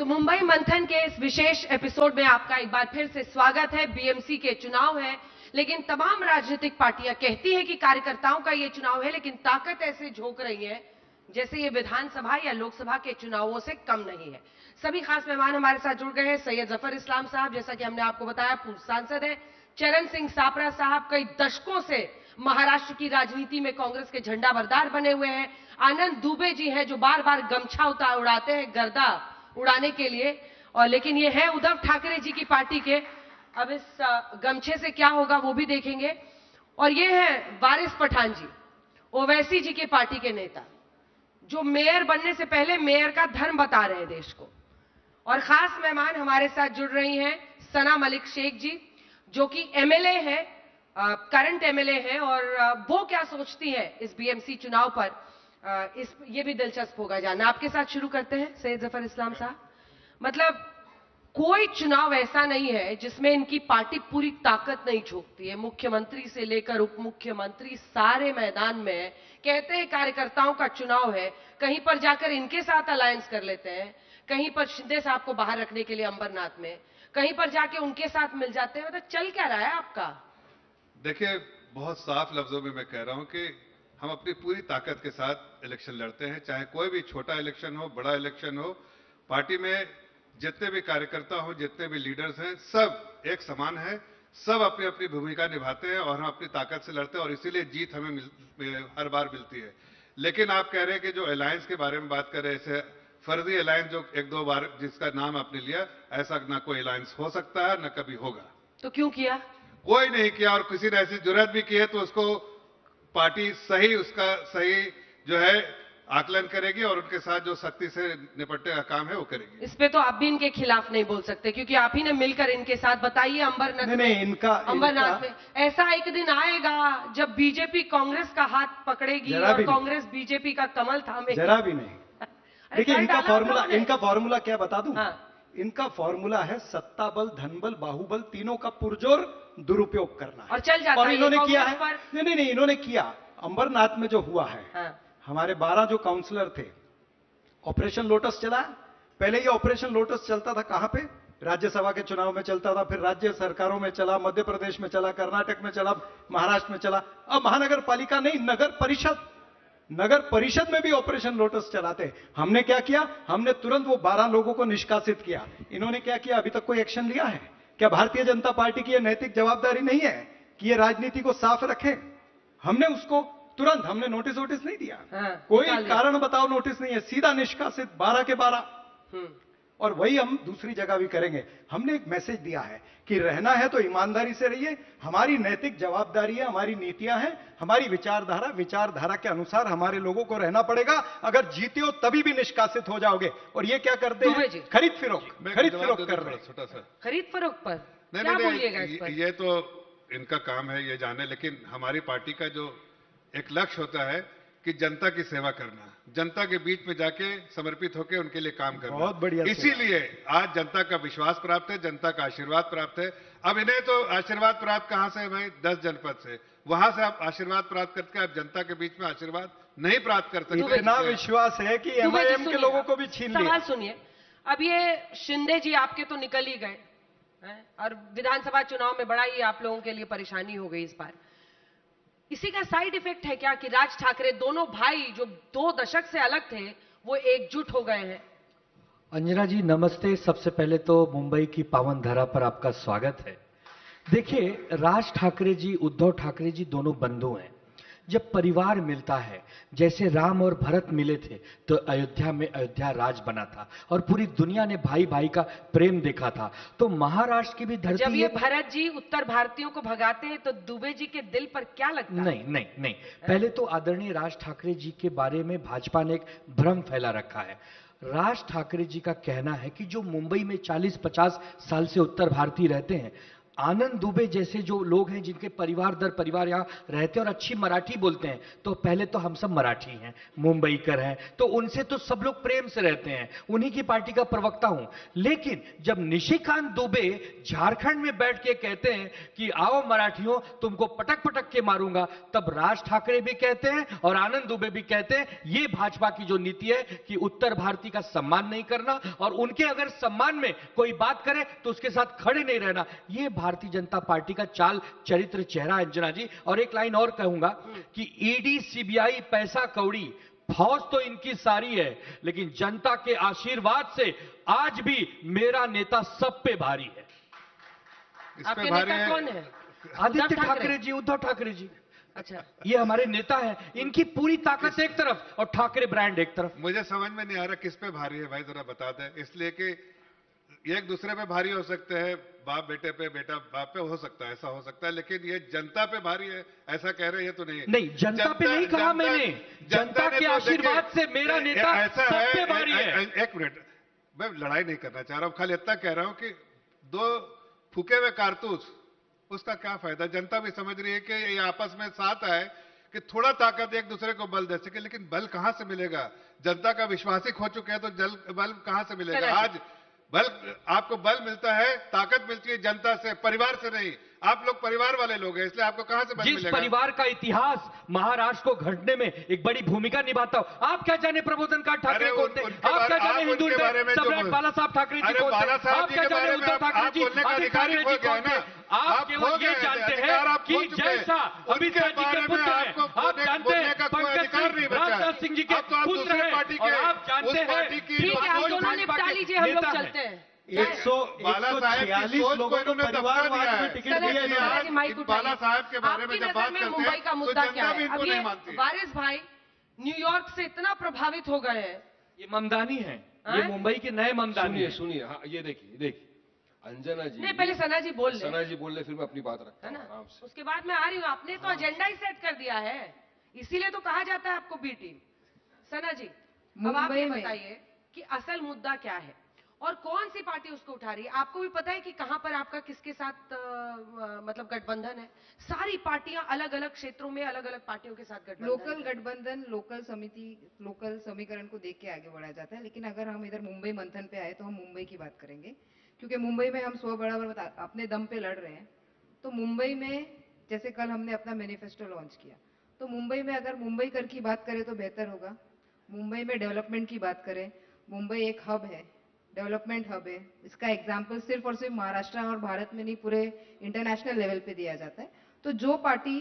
तो मुंबई मंथन के इस विशेष एपिसोड में आपका एक बार फिर से स्वागत है। बीएमसी के चुनाव है, लेकिन तमाम राजनीतिक पार्टियां कहती हैं कि कार्यकर्ताओं का ये चुनाव है, लेकिन ताकत ऐसे झोंक रही है जैसे ये विधानसभा या लोकसभा के चुनावों से कम नहीं है। सभी खास मेहमान हमारे साथ जुड़ गए हैं। सैयद जफर इस्लाम साहब, जैसा कि हमने आपको बताया, पूर्व सांसद है। चरण सिंह सापरा साहब कई दशकों से महाराष्ट्र की राजनीति में कांग्रेस के झंडा बरदार बने हुए हैं। आनंद दुबे जी हैं जो बार बार गमछा उड़ाते हैं गर्दा उड़ाने के लिए, और लेकिन ये है उद्धव ठाकरे जी की पार्टी के। अब इस गमछे से क्या होगा वो भी देखेंगे। और ये है वारिस पठान जी, ओवैसी जी की पार्टी के नेता, जो मेयर बनने से पहले मेयर का धर्म बता रहे हैं देश को। और खास मेहमान हमारे साथ जुड़ रही हैं सना मलिक शेख जी, जो कि एमएलए है, करंट एमएलए है, और वो क्या सोचती है इस बीएमसी चुनाव पर, ये भी दिलचस्प होगा जानना। आपके साथ शुरू करते हैं सैयद जफर इस्लाम साहब। मतलब कोई चुनाव ऐसा नहीं है जिसमें इनकी पार्टी पूरी ताकत नहीं झोंकती है। मुख्यमंत्री से लेकर उप मुख्यमंत्री सारे मैदान में है। कहते हैं कार्यकर्ताओं का चुनाव है, कहीं पर जाकर इनके साथ अलायंस कर लेते हैं, कहीं पर शिंदे साहब को बाहर रखने के लिए अंबरनाथ में, कहीं पर जाके उनके साथ मिल जाते हैं। मतलब चल क्या रहा है आपका? देखिए, बहुत साफ लफ्जों में मैं कह रहा हूं कि हम अपनी पूरी ताकत के साथ इलेक्शन लड़ते हैं, चाहे कोई भी छोटा इलेक्शन हो, बड़ा इलेक्शन हो। पार्टी में जितने भी कार्यकर्ता हो, जितने भी लीडर्स हैं, सब एक समान है, सब अपनी अपनी भूमिका निभाते हैं और हम अपनी ताकत से लड़ते हैं, और इसीलिए जीत हमें हर बार मिलती है। लेकिन आप कह रहे हैं कि जो अलायंस के बारे में बात कर रहे हैं, ऐसे फर्जी अलायंस जो एक दो बार जिसका नाम आपने लिया, ऐसा ना कोई अलायंस हो सकता है, ना कभी होगा। तो क्यों किया? कोई नहीं किया, और किसी ने ऐसी जरूरत भी की है तो उसको पार्टी उसका सही जो है आकलन करेगी, और उनके साथ जो सख्ती से निपटने का काम है वो करेगी। इस पे तो आप भी इनके खिलाफ नहीं बोल सकते, क्योंकि आप ही ने मिलकर इनके साथ, बताइए, अंबरनाथ में ऐसा एक दिन आएगा जब बीजेपी कांग्रेस का हाथ पकड़ेगी और कांग्रेस बीजेपी का कमल थामेगी। जरा भी नहीं। देखिए, इनका फॉर्मूला क्या बता दूं? हाँ। इनका फॉर्मूला है सत्ता बल, धन बल, बाहुबल, तीनों का पुरजोर दुरुपयोग करना है। और चल जाता और इन्होंने किया है। नहीं, इन्होंने किया। अंबरनाथ में जो हुआ है, हाँ। हमारे 12 जो काउंसलर थे, ऑपरेशन लोटस चला। पहले ये ऑपरेशन लोटस चलता था कहां पे? राज्यसभा के चुनाव में चलता था, फिर राज्य सरकारों में चला, मध्य प्रदेश में चला, कर्नाटक में चला, महाराष्ट्र में चला। अब महानगर पालिका नहीं, नगर परिषद में भी ऑपरेशन लोटस चलाते। हमने क्या किया? हमने तुरंत वो 12 लोगों को निष्कासित किया। इन्होंने क्या किया? अभी तक कोई एक्शन लिया है क्या? भारतीय जनता पार्टी की यह नैतिक जवाबदारी नहीं है कि ये राजनीति को साफ रखें? हमने उसको तुरंत, हमने नोटिस नहीं दिया। कोई कारण बताओ नोटिस नहीं है, सीधा निष्कासित 12 के 12। और वही हम दूसरी जगह भी करेंगे। हमने एक मैसेज दिया है कि रहना है तो ईमानदारी से रहिए, हमारी नैतिक जवाबदारी है, हमारी नीतियां हैं, हमारी विचारधारा के अनुसार हमारे लोगों को रहना पड़ेगा। अगर जीते हो तभी भी निष्कासित हो जाओगे। और ये क्या करते हैं? खरीद फरोख्त कर रहे हैं। छोटा सा खरीद फरोख्त पर क्या बोलिएगा इस पर? ये तो इनका काम है, ये जाने। लेकिन हमारी पार्टी का जो एक लक्ष्य होता है कि जनता की सेवा करना, जनता के बीच में जाके समर्पित होकर उनके लिए काम करना। बहुत बढ़िया। इसीलिए आज जनता का विश्वास प्राप्त है, जनता का आशीर्वाद प्राप्त है। अब इन्हें तो आशीर्वाद प्राप्त कहां से है भाई? 10 जनपद से। वहां से आप आशीर्वाद प्राप्त करके आप जनता के बीच में आशीर्वाद नहीं प्राप्त कर सकते। इतना विश्वास है कि एमआईएम के लोगों को भी छीन लिया। सवाल सुनिए, अब ये शिंदे जी आपके तो निकल ही गए, और विधानसभा चुनाव में बड़ा ही आप लोगों के लिए परेशानी हो गई इस बार। इसी का साइड इफेक्ट है क्या कि राज ठाकरे, दोनों भाई जो 2 दशक से अलग थे, वो एकजुट हो गए हैं? अंजना जी नमस्ते। सबसे पहले तो मुंबई की पावन धरा पर आपका स्वागत है। देखिए, राज ठाकरे जी, उद्धव ठाकरे जी दोनों बंधु हैं। जब परिवार मिलता है, जैसे राम और भरत मिले थे तो अयोध्या में अयोध्या राज बना था, और पूरी दुनिया ने भाई भाई का प्रेम देखा था। तो महाराष्ट्र की भी धरती, जब ये भरत जी उत्तर भारतीयों को भगाते हैं तो दुबे जी के दिल पर क्या लगता है? नहीं। पहले तो आदरणीय राज ठाकरे जी के बारे में भाजपा ने एक भ्रम फैला रखा है। राज ठाकरे जी का कहना है कि जो मुंबई में 40-50 साल से उत्तर भारतीय रहते हैं, आनंद दुबे जैसे जो लोग हैं जिनके परिवार दर परिवार यहाँ रहते हैं और अच्छी मराठी बोलते हैं, तो पहले तो हम सब मराठी हैं, मुंबईकर हैं, तो उनसे तो सब लोग प्रेम से रहते हैं, उन्हीं की पार्टी का प्रवक्ता हूं। लेकिन जब निशिकांत दुबे झारखंड में बैठ के कहते हैं कि आओ मराठियों तुमको पटक पटक के मारूंगा, तब राज ठाकरे भी कहते हैं और आनंद दुबे भी कहते हैं ये भाजपा की जो नीति है कि उत्तर भारतीय का सम्मान नहीं करना और उनके अगर सम्मान में कोई बात करे तो उसके साथ खड़े नहीं रहना। ये भारतीय जनता पार्टी का चाल चरित्र चेहरा है अंजना जी। और एक लाइन और कहूंगा कि ईडी सीबीआई पैसा कौड़ी फौज तो इनकी सारी है, लेकिन जनता के आशीर्वाद से आज भी मेरा नेता सब पे भारी है। इस आपके पे भारी नेता है कौन है? आदित्य ठाकरे जी, उद्धव ठाकरे जी। अच्छा, ये हमारे नेता हैं, इनकी पूरी ताकत एक तरफ और ठाकरे ब्रांड एक तरफ। मुझे समझ में नहीं आ रहा किस पे भारी है भाई, जरा बता दें। इसलिए कि एक दूसरे पे भारी हो सकते हैं, बाप बेटे पे, बेटा बाप पे हो सकता है, ऐसा हो सकता है, लेकिन ये जनता पे भारी है ऐसा कह रहे हैं तो नहीं। नहीं, जनता पे नहीं कहा मैंने, जनता ने के तो आशीर्वाद देखिए, से मेरा नेता ऐसा सब है। पे भारी है। एक मिनट, मैं लड़ाई नहीं करना चाह रहा हूं, खाली इतना कह रहा हूं कि दो फूके हुए कारतूस, उसका क्या फायदा। जनता भी समझ रही है कि ये आपस में साथ आए कि थोड़ा ताकत एक दूसरे को बल दे सके, लेकिन बल कहां से मिलेगा? जनता का विश्वास ही खो चुके हैं तो बल कहां से मिलेगा? आज बल, आपको बल मिलता है, ताकत मिलती है जनता से, परिवार से नहीं। आप लोग परिवार वाले लोग हैं, इसलिए आपको कहां से बल जिस मिलेगा? परिवार का इतिहास महाराष्ट्र को घटने में एक बड़ी भूमिका निभाता हो, आप क्या जाने प्रबोधन का ठाकरे अरे कौन थे? उनके आप क्या बारे- जाने आप हिंदू उनके बारे में जो सम्राट बोल- बाला साहब ठाकरे जी अरे कौन थे? बाला साहब आप जी क्या के जाने बारे में उद्धव आप ठाकरे जी, बोलने का आदित्य अधिकार ही ठाकरे खो जी गया कौन थे? ना। आप आप केवल खो ये गए, जानते अधिकार हैं आप खो कि चुके जय हैं। शाह अमित उनके शाह जी बारे के में पुत्र आपको हैं। आप जानते बोलने हैं का कोई पंकज अधिकार नहीं सिंह बचा है। राजनाथ सिंह जी के अब तो आप पुत्र दूसरी हैं पार्टी और के, आप जानते उस हैं पार्टी की ठीक है, आप कोई दोनों भाजपा निपटा के लीजिए, हम लोग नेता हैं। चलते हैं। 146 लोगों को परिवारवाद में टिकट चलो, दिया चलो, इन्होंने। जी, माइक उठाइए। बाला साहब के बारे में आपकी जब नजर बात में करते मुंबई हैं, का तो मुद्दा जनता क्या भी है? इनको अब नहीं ये मानती। वारिस भाई न्यूयॉर्क से इतना प्रभावित हो गए हैं। ये ममदानी है, ये हैं? मुंबई के नए ममदानी सुनिए हैं। सुनिए, हाँ ये देखिए देखिए अंजना जी, नहीं, पहले सना जी बोल ले, सना जी बोल ले, फिर मैं अपनी बात रखता है हूँ ना? आराम से। उसके बाद मैं आ रही हूँ। आपने तो एजेंडा ही सेट कर दिया है, इसीलिए तो कहा जाता है आपको बी टीम। सना जी, अब आप ये बताइए कि असल मुद्दा क्या है और कौन सी पार्टी उसको उठा रही है? आपको भी पता है कि कहां पर आपका किसके साथ मतलब गठबंधन है? सारी पार्टियां अलग अलग क्षेत्रों में अलग अलग पार्टियों के साथ गठबंधन लोकल है। गठबंधन, लोकल समिति, लोकल समीकरण को देख के आगे बढ़ा जाता है। लेकिन अगर हम इधर मुंबई मंथन पे आए तो हम मुंबई की बात करेंगे, क्योंकि मुंबई में हम स्व बराबर अपने दम पे लड़ रहे हैं। तो मुंबई में जैसे कल हमने अपना मैनिफेस्टो लॉन्च किया, तो मुंबई में अगर मुंबई कर की बात करें तो बेहतर होगा। मुंबई में डेवलपमेंट की बात करें, मुंबई एक हब है, डेवलपमेंट हब है। इसका एग्जाम्पल सिर्फ और सिर्फ महाराष्ट्र और भारत में नहीं, पूरे इंटरनेशनल लेवल पे दिया जाता है। तो जो पार्टी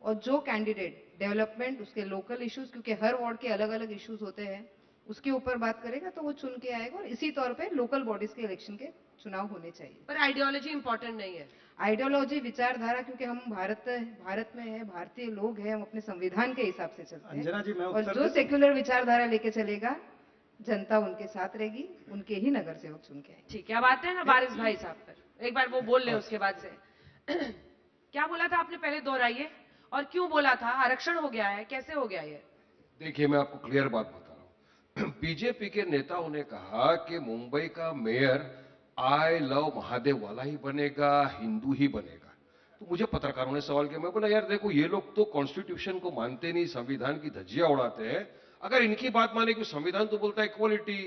और जो कैंडिडेट डेवलपमेंट, उसके लोकल इश्यूज, क्योंकि हर वार्ड के अलग अलग इश्यूज होते हैं, उसके ऊपर बात करेगा तो वो चुन के आएगा। और इसी तौर पे लोकल बॉडीज के इलेक्शन के चुनाव होने चाहिए। पर आइडियोलॉजी इंपॉर्टेंट नहीं है। आइडियोलॉजी, विचारधारा, क्योंकि हम भारत में है, भारतीय लोग हैं, हम अपने संविधान के हिसाब से चलते अंजना जी, मैं हैं। और उत्तर जो दे दूं? सेक्युलर विचारधारा लेके चलेगा, जनता उनके साथ रहेगी, उनके ही नगर सेवक चुन के आएंगे। ठीक है, अब आते हैं ना वारिस भाई साहब पर। एक बार वो बोल ले, उसके बाद से क्या बोला था आपने, पहले दोहराइए। और क्यों बोला था? आरक्षण हो गया है, कैसे हो गया ये? देखिए मैं आपको क्लियर बात बता रहा हूँ। बीजेपी के नेताओं ने कहा कि मुंबई का मेयर आई लव महादेव वाला ही बनेगा, हिंदू ही बनेगा। तो मुझे पत्रकारों ने सवाल किया, मैं बोला यार देखो, ये लोग तो कॉन्स्टिट्यूशन को मानते नहीं, संविधान की धज्जियां उड़ाते हैं। अगर इनकी बात माने कि संविधान तो बोलता है इक्वलिटी,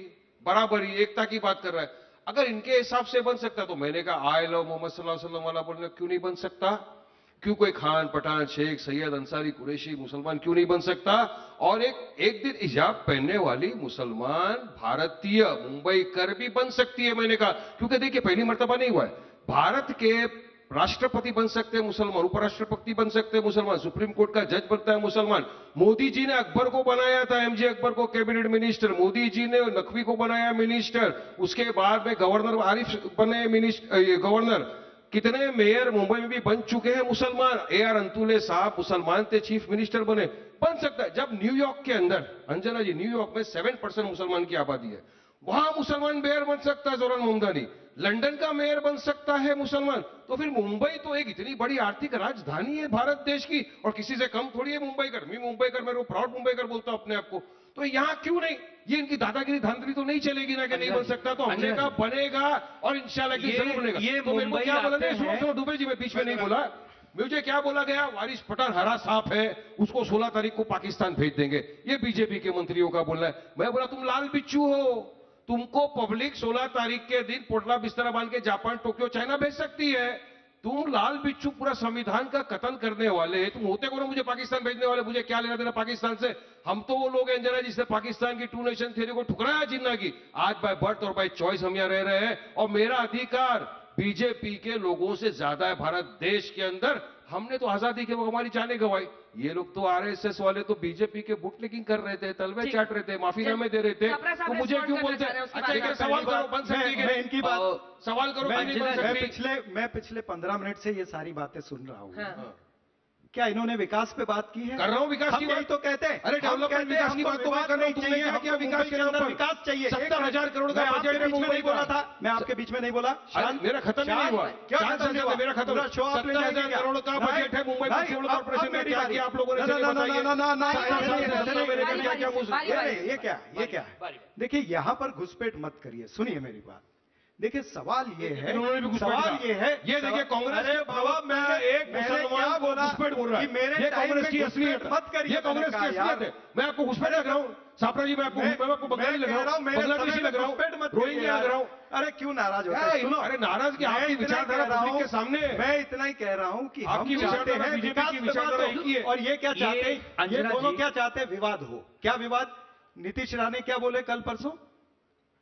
बराबरी, एकता की बात कर रहा है, अगर इनके हिसाब से बन सकता तो मैंने कहा आई लव मोहम्मद सल्लल्लाहु अलैहि वसल्लम वाला बोलने क्यों नहीं बन सकता? क्यों कोई खान, पठान, शेख, सैयद, अंसारी, कुरैशी मुसलमान क्यों नहीं बन सकता? और एक दिन हिजाब पहनने वाली मुसलमान भारतीय मुंबई कर भी बन सकती है, मैंने कहा। क्योंकि देखिए पहली मर्तबा नहीं हुआ है, भारत के राष्ट्रपति बन सकते हैं मुसलमान, उपराष्ट्रपति बन सकते हैं मुसलमान, सुप्रीम कोर्ट का जज बनता है मुसलमान। मोदी जी ने अकबर को बनाया था, एमजे अकबर को कैबिनेट मिनिस्टर, मोदी जी ने नकवी को बनाया मिनिस्टर, उसके बाद में गवर्नर आरिफ बने गवर्नर। कितने मेयर मुंबई में भी बन चुके हैं मुसलमान। AR अंतुले साहब मुसलमान थे, चीफ मिनिस्टर बने। बन सकता है। जब न्यूयॉर्क के अंदर, अंजना जी, न्यूयॉर्क में 7% मुसलमान की आबादी है, वहां मुसलमान मेयर बन सकता है जोरान ममदानी। लंदन का मेयर बन सकता है मुसलमान। तो फिर मुंबई तो एक इतनी बड़ी आर्थिक राजधानी है भारत देश की, और किसी से कम थोड़ी है मुंबईकर। मैं मुंबईकर, मैं प्राउड मुंबईकर बोलता हूं अपने आप को। तो यहाँ क्यों नहीं? ये इनकी दादागिरी धांधली तो नहीं चलेगी ना कि नहीं बन सकता, तो हमने कहा बनेगा और इंशाल्लाह कि जरूर बनेगा। ये तो मेरे को क्या बोला आते हैं। सुनो दुबे जी, मैं बीच में नहीं बोला, मुझे क्या बोला गया, वारिस पठान हरा सांप है, उसको 16 तारीख को पाकिस्तान भेज देंगे, ये बीजेपी के मंत्रियों का बोलना है। मैं बोला तुम लाल बिच्छू हो, तुमको पब्लिक 16 तारीख के दिन पोटला बिस्तरा बांध के जापान, टोक्यो, चाइना भेज सकती है। तुम लाल बिच्छू पूरा संविधान का कत्ल करने वाले, तुम होते कौन मुझे पाकिस्तान भेजने वाले? मुझे क्या लेना देना पाकिस्तान से? हम तो वो लोग हैं जरा जिसने पाकिस्तान की 2 नेशन थ्योरी को ठुकराया जिन्ना की। आज बाय बर्थ और बाय चॉइस हम यहाँ रह रहे हैं, और मेरा अधिकार बीजेपी के लोगों से ज्यादा है भारत देश के अंदर। हमने तो आजादी के वक्त हमारी जाने गंवाई, ये लोग तो आरएसएस वाले तो बीजेपी के बुटलेकिंग कर रहे थे, तलवे चाट रहे थे, माफीनामे दे रहे थे। तो मुझे क्यों बोलते हैं? अच्छा एक सवाल करो, बन सकती है? मैं इनकी बात सवाल करो, नहीं बन सकती? मैं पिछले 15 मिनट से ये सारी बातें सुन रहा हूँ। हाँ। क्या इन्होंने विकास पे बात की है? कर रहा हूँ विकास की हम यही बात। तो कहते हैं। अरे डेवलपमेंट विकास की बात तो मैं कर रहा हूँ, तुमने क्या किया विकास के अंदर? विकास चाहिए। 70,000 करोड़ का मैं आपके बजट है बीच में मुंबई नहीं बोला का। था, मैं आपके बीच में नहीं बोला। अरे मेरा खत्म ही नहीं हुआ। क्या चार खत्म सेकंड हुआ? में मेरा खत्म। पूरा शो ऑफ ले 70,000 जाएंगे क्या? करोड़ का बजट है मुंबई म्युनिसिपल कॉर्पोरेशन में, क्या किया आप लोगों ने? चलिए बताइए। देखिए यहाँ पर घुसपैठ मत करिए, सुनिए मेरी बात। देखिए सवाल ये है, इन्होंने भी घुसपैठ सवाल कहा। ये है, ये देखिए कांग्रेस अरे के बाबा प्रवक्ता एक मुसलमान को घुसपैठ बोल रहा है। कि मेरे ये टाइम कांग्रेस में की घुसपैठ असलियत है। मत करिए। ये कांग्रेस की असलियत है। मैं आपको घुसपैठ लग रहा हूँ सापरा जी, मैं आपको बंगाली लग रहा हूँ, बांग्लादेशी लग रहा हूँ, रोहिंग्या लग रहा हूँ। अरे क्यों नाराज होते हैं? सुनो, अरे नाराज की आपकी विचारधारा पब्लिक के सामने है। मैं इतना ही कह रहा हूँ कि आपकी हम चाहते विचारधारा हैं बीजेपी विकास की पे विचारधारा बात हो। एक ही है। और ये क्या चाहते हैं, ये अंजना दोनों जी। क्या चाहते हैं? विवाद हो। क्या विवाद? नीतीश राणे क्या बोले कल परसों?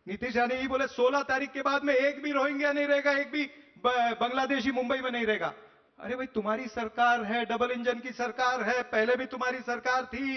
नीतीश राणे ही बोले 16 तारीख के बाद में एक भी रोहिंग्या नहीं रहेगा, एक भी बांग्लादेशी मुंबई में नहीं रहेगा। अरे भाई तुम्हारी सरकार है, डबल इंजन की सरकार है, पहले भी तुम्हारी सरकार थी,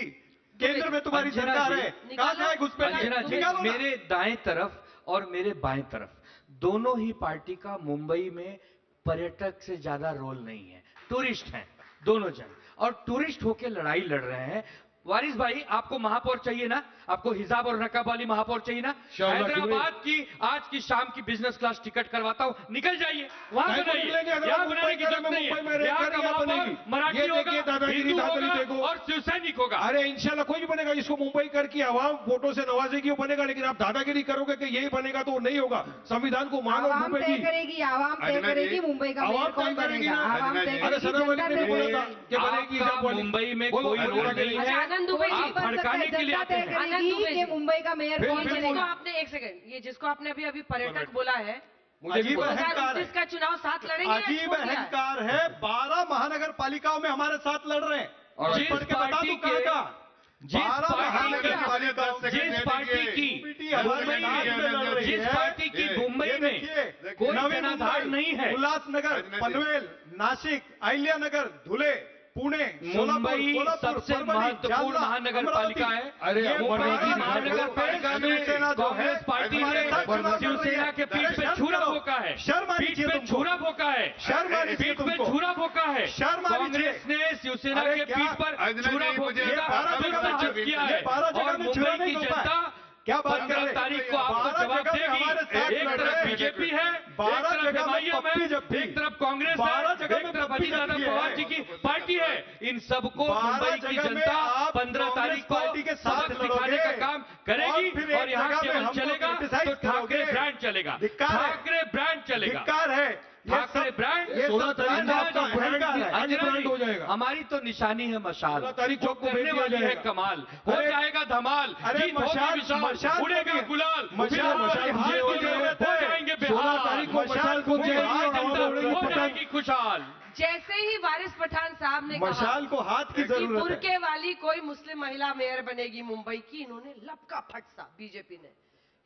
केंद्र में तुम्हारी अंजना सरकार जी, है, निकालो। कहां जाए घुसपैठ? अंजना जी, निकालो ना। मेरे दाएं तरफ और मेरे बाएं तरफ दोनों ही पार्टी का मुंबई में पर्यटक से ज्यादा रोल नहीं है, टूरिस्ट हैं दोनों जन, और टूरिस्ट होके लड़ाई लड़ रहे हैं। वारिस भाई आपको महापौर चाहिए ना, आपको हिजाब और नकाब वाली महापौर चाहिए ना? शाबाश, हैदराबाद की आज की शाम की बिजनेस क्लास टिकट करवाता हूं, निकल जाइए वहां नहीं, बनाइए। निकलेंगे, अगर यहाँ मुंबई बनाने की में जरूरत नहीं मुंबई में है। रहकर यहाँ का यहाँ महापौर बनेगी। मराठी ये देखिए होगा, दादागिरी हिंदू दादागिरी होगा देखो। और शिवसैनिक होगा। अरे इंशाल्लाह कोई भी बनेगा जिसको मुंबई कर की आवाम वोटों से नवाजेगी वो बनेगा, लेकिन आप दादागिरी करोगे कि यही बनेगा तो वो नहीं होगा। संविधान को मानो आवाम मुंबई तय जी। करेगी, आवाम तय अंजना जी, करेगी मुंबई का आवाम मेयर कौन तय करेगी बनेगा। ना। आवाम अंजना तय जी। अरे करेगी, सना वाली जनता ने तय बोला करेगी। था कि बनेगी आपका हिजाब वाली। मुंबई में बोलो, कोई बोलो, रोल नहीं अच्छा, है, आनंद दुबे जी, आप भड़काने के लिए आते हैं। आनंद दुबे जी। कि मुंबई का मेयर फिर- कौन फिर जिसको बनेगा। आपने एक सेकंड, ये जिसको आपने अभी अभी पर्यटक बोला है, मुझे अजीब भी बोला। अहंकार है। 2029 का चुनाव साथ लड़ेंगे या अजीब छोड़ दिया है? अहंकार है। 12 महानगर पालिकाओं में हमारे साथ लड़ रहे हैं। और जिस पढ़ के बता पार्टी दूं के- कहाँ का? जिस 12 पार्टी महानगर के- पालिकाओं में जिस पार्टी की UPT हमारे मुंबई साथ में लड़ में, रही जिस है। पार्टी की मुंबई ये में देखिए, कोई नवी जनाधार मुंबई, नहीं है। उल्लासनगर, अजमेर जी। पनवेल, नासिक, अहिल्यानगर, धुले, पुणे, सोलापुर, मुंबई कोल्हापुर, सबसे परभणी, महत्वपूर्ण जालना, महानगर अमरावती। पालिका है। अरे ये मुंबई बारह की महानगर पालिका में शिवसेना जो है, कांग्रेस पार्टी हमारे ने साथ चुनाव लड़ रही शिवसेना है। के पीठ अरे पे शर्म छुरा करो। भोंका है, शर्म आनी पीठ चाहिए पे तुमको। छुरा भोंका है, शर्म आनी चाहिए पीठ पे तुमको। छुरा भोंका है। शर्म आनी चाहिए। कांग्रेस ने शिवसेना अरे के क्या- पीठ पर अजमेर छुरा जी, भोंकने मुझे का 12 जगह में साजिश किया ये है। 12 जगह और में छुरा मुंबई नहीं की घोंपा है। जनता क्या बात कर 15 रहे हैं? तारीख को आपको 12 जवाब जगह में हमारे देगी। साथ एक लड़ तरफ रहे हैं। बीजेपी है, एक 12 तरफ जगह में एमआईएम पप्पी है, जप्पी। एक तरफ कांग्रेस 12 है, जगह एक में तरफ पप्पी अजीत दादा जप्पी है। पवार जी की पार्टी है। इन सबको 12 मुंबई की जगह में जनता आप 15 तारीख को कांग्रेस पार्टी के साथ सबक सिखाने लड़ोगे। का काम करेगी। और फिर एक और यहाँ जगह में केवल हमको चलेगा criticize तो ठाकरे करोगे। ब्रांड चलेगा, धिक्कार है। ठाकरे ब्रांड चलेगा। धिक्कार है। ये ठाकरे सब- ब्रांड ये 16 सब तारीख ब्रांड को आपका आपका ब्रांड अहंकार है। आज अंजना ब्रांड जी, हो जाएगा। हमारी तो निशानी है मशाल, 16 तारीख को जो आपको करने भेज दिया वाली है जाएगा। कमाल, हो अरे- जाएगा धमाल, अरे जीत होगी मशाल- विशाल, मशाल उड़ेगा को भी- गुलाल, मशाल- बिहार मशाल के हाथ हाथ को में जरूरत हो है। जाएंगे 16 बिहार, तारीख को मशाल को मुंबई की हाथ जनता में उड़ेगी हो पतंग। जाएगी खुशहाल। जैसे ही वारिस पठान साहब ने कहा मशाल को हाथ की कि जरूरत है। बुरके वाली कोई मुस्लिम महिला मेयर बनेगी मुंबई की, इन्होंने लपका फटसा बीजेपी ने,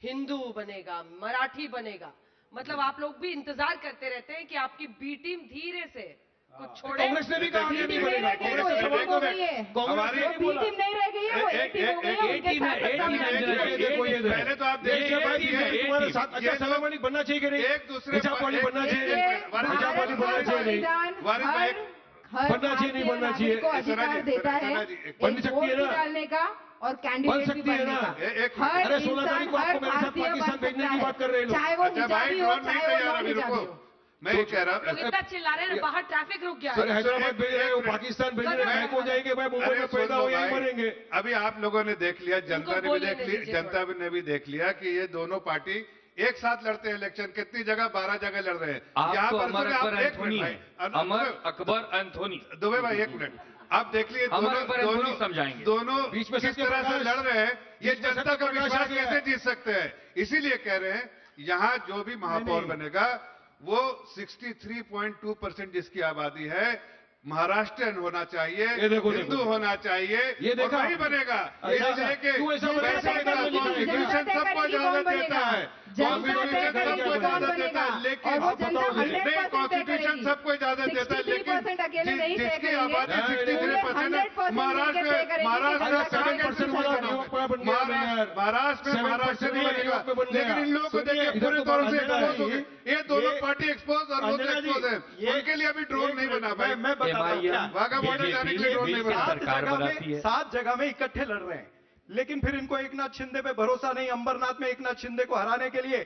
हिंदू बनेगा, मराठी बनेगा। मतलब आप लोग भी इंतजार करते रहते हैं कि आपकी बी टीम धीरे से कुछ छोड़े। कांग्रेस ने भी कहा कि नहीं बनेगा। कांग्रेस ने कांग्रेस हो गई है। कांग्रेस ने वो बी टीम नहीं रह गई है, वो ए टीम हो गई है, उनके साथ सत्ता में एक- नहीं है। देखो ये पहले तो आप ये देखिए भाई, भाई, ये ये तुम्हारे साथ अच्छा ये सलाम वाली बनना चाहिए कि नहीं? एक दूसरे हिजाब वाली एक- बनना चाहिए, एक- हिजाब वाली बनना चाहिए नहीं? वारिस भाई, हर बनना चाहिए, नहीं भारतीय बनना चाहिए? नागरिक को सना अधिकार जी, देता है सना जी, एक बन सकती वोट है भी ना? डालने का और बन कैंडिडेट भी सकती है बनने ना? का। एक- हर अरे 16 तारीख को इंसान, आपको हर मेरे साथ भारतीय पाकिस्तान बन भेजने सकता की है। बात कर रहे हैं लोग। चाहे वो अच्छा भाई, हिजाबी हो, ड्रोन नहीं चाहे वो तैयार नॉन अभी हिजाबी रुको। हो। मैं ये कह रहा लोग हूँ इतना चिल्ला रहे हैं, बाहर ट्रैफिक रुक गया सर है। हैदराबाद भेज रहे हो, पाकिस्तान भेज रहे हैं, हो जाएंगे भाई, मुंबई में पैदा हो यहीं मरेंगे। अभी आप लोगों ने देख लिया, जनता ने भी बोलने देख लिया, दीजिए जनता ने भी देख लिया कि ये दोनों पार्टी एक साथ लड़ते हैं इलेक्शन। कितनी जगह, 12 जगह लड़ रहे हैं। आप यहाँ तो पर अमर सुने, आप अकबर एक एंथोनी मिनट है, भाई, अमर अकबर एंथोनी। दुबे भाई एक मिनट, आप देख लिए अमर दोनों अकबर एंथोनी दोनों समझाएंगे। दोनों बीच में किस सत्य तरह से प्रकाश- लड़ रहे हैं, ये बीच में जनता सत्य का प्रकाश विश्वास आ गया कैसे है। जीत सकते हैं। इसीलिए कह रहे हैं यहाँ जो भी महापौर नहीं। बनेगा वो 63.2% जिसकी आबादी है महाराष्ट्रियन होना चाहिए, ये देखो, हिंदू देखो। होना चाहिए, ये और देखा? वही बनेगा। अच्छा, इसलिए कि क्यों ऐसा बनेगा? वैसे जनता का तय करेगी, कॉन्स्टिट्यूशन जनता सबको तय इजाजत करेगी देता है, जनता कॉन्स्टिट्यूशन तय सबको करेगी कौन इजाजत देता है, बनेगा। लेकिन और वो आप जनता बताओ, 100% नहीं, तय कॉन्स्टिट्यूशन करेगी। सबको इजाजत देता है, लेकिन 63% अकेले नहीं तय जिसकी करेंगे। आबादी 63% है, 100% महाराष्ट्र तय करेगी। महाराष्ट्र जनता में तय 7% करेगी। महाराष्ट्र में महाराष्ट्र नहीं बनेगा। लेकिन इन लोगों को देखिए पूरे तौर से एक्सपोज हो गए, ये दोनों पार्टी एक्सपोज और वो अंजना जी, एक्सपोज है, ये- उनके लिए अभी ड्रोन नहीं बना भाई। मैं बताता हूँ क्या। वाघा बॉर्डर जाने के लिए ड्रोन नहीं बना। सरकार बनाती है। 7 जगह में इकट्ठे लड़ रहे हैं, लेकिन फिर इनको एकनाथ शिंदे पे भरोसा नहीं। अंबरनाथ में एकनाथ शिंदे को हराने के लिए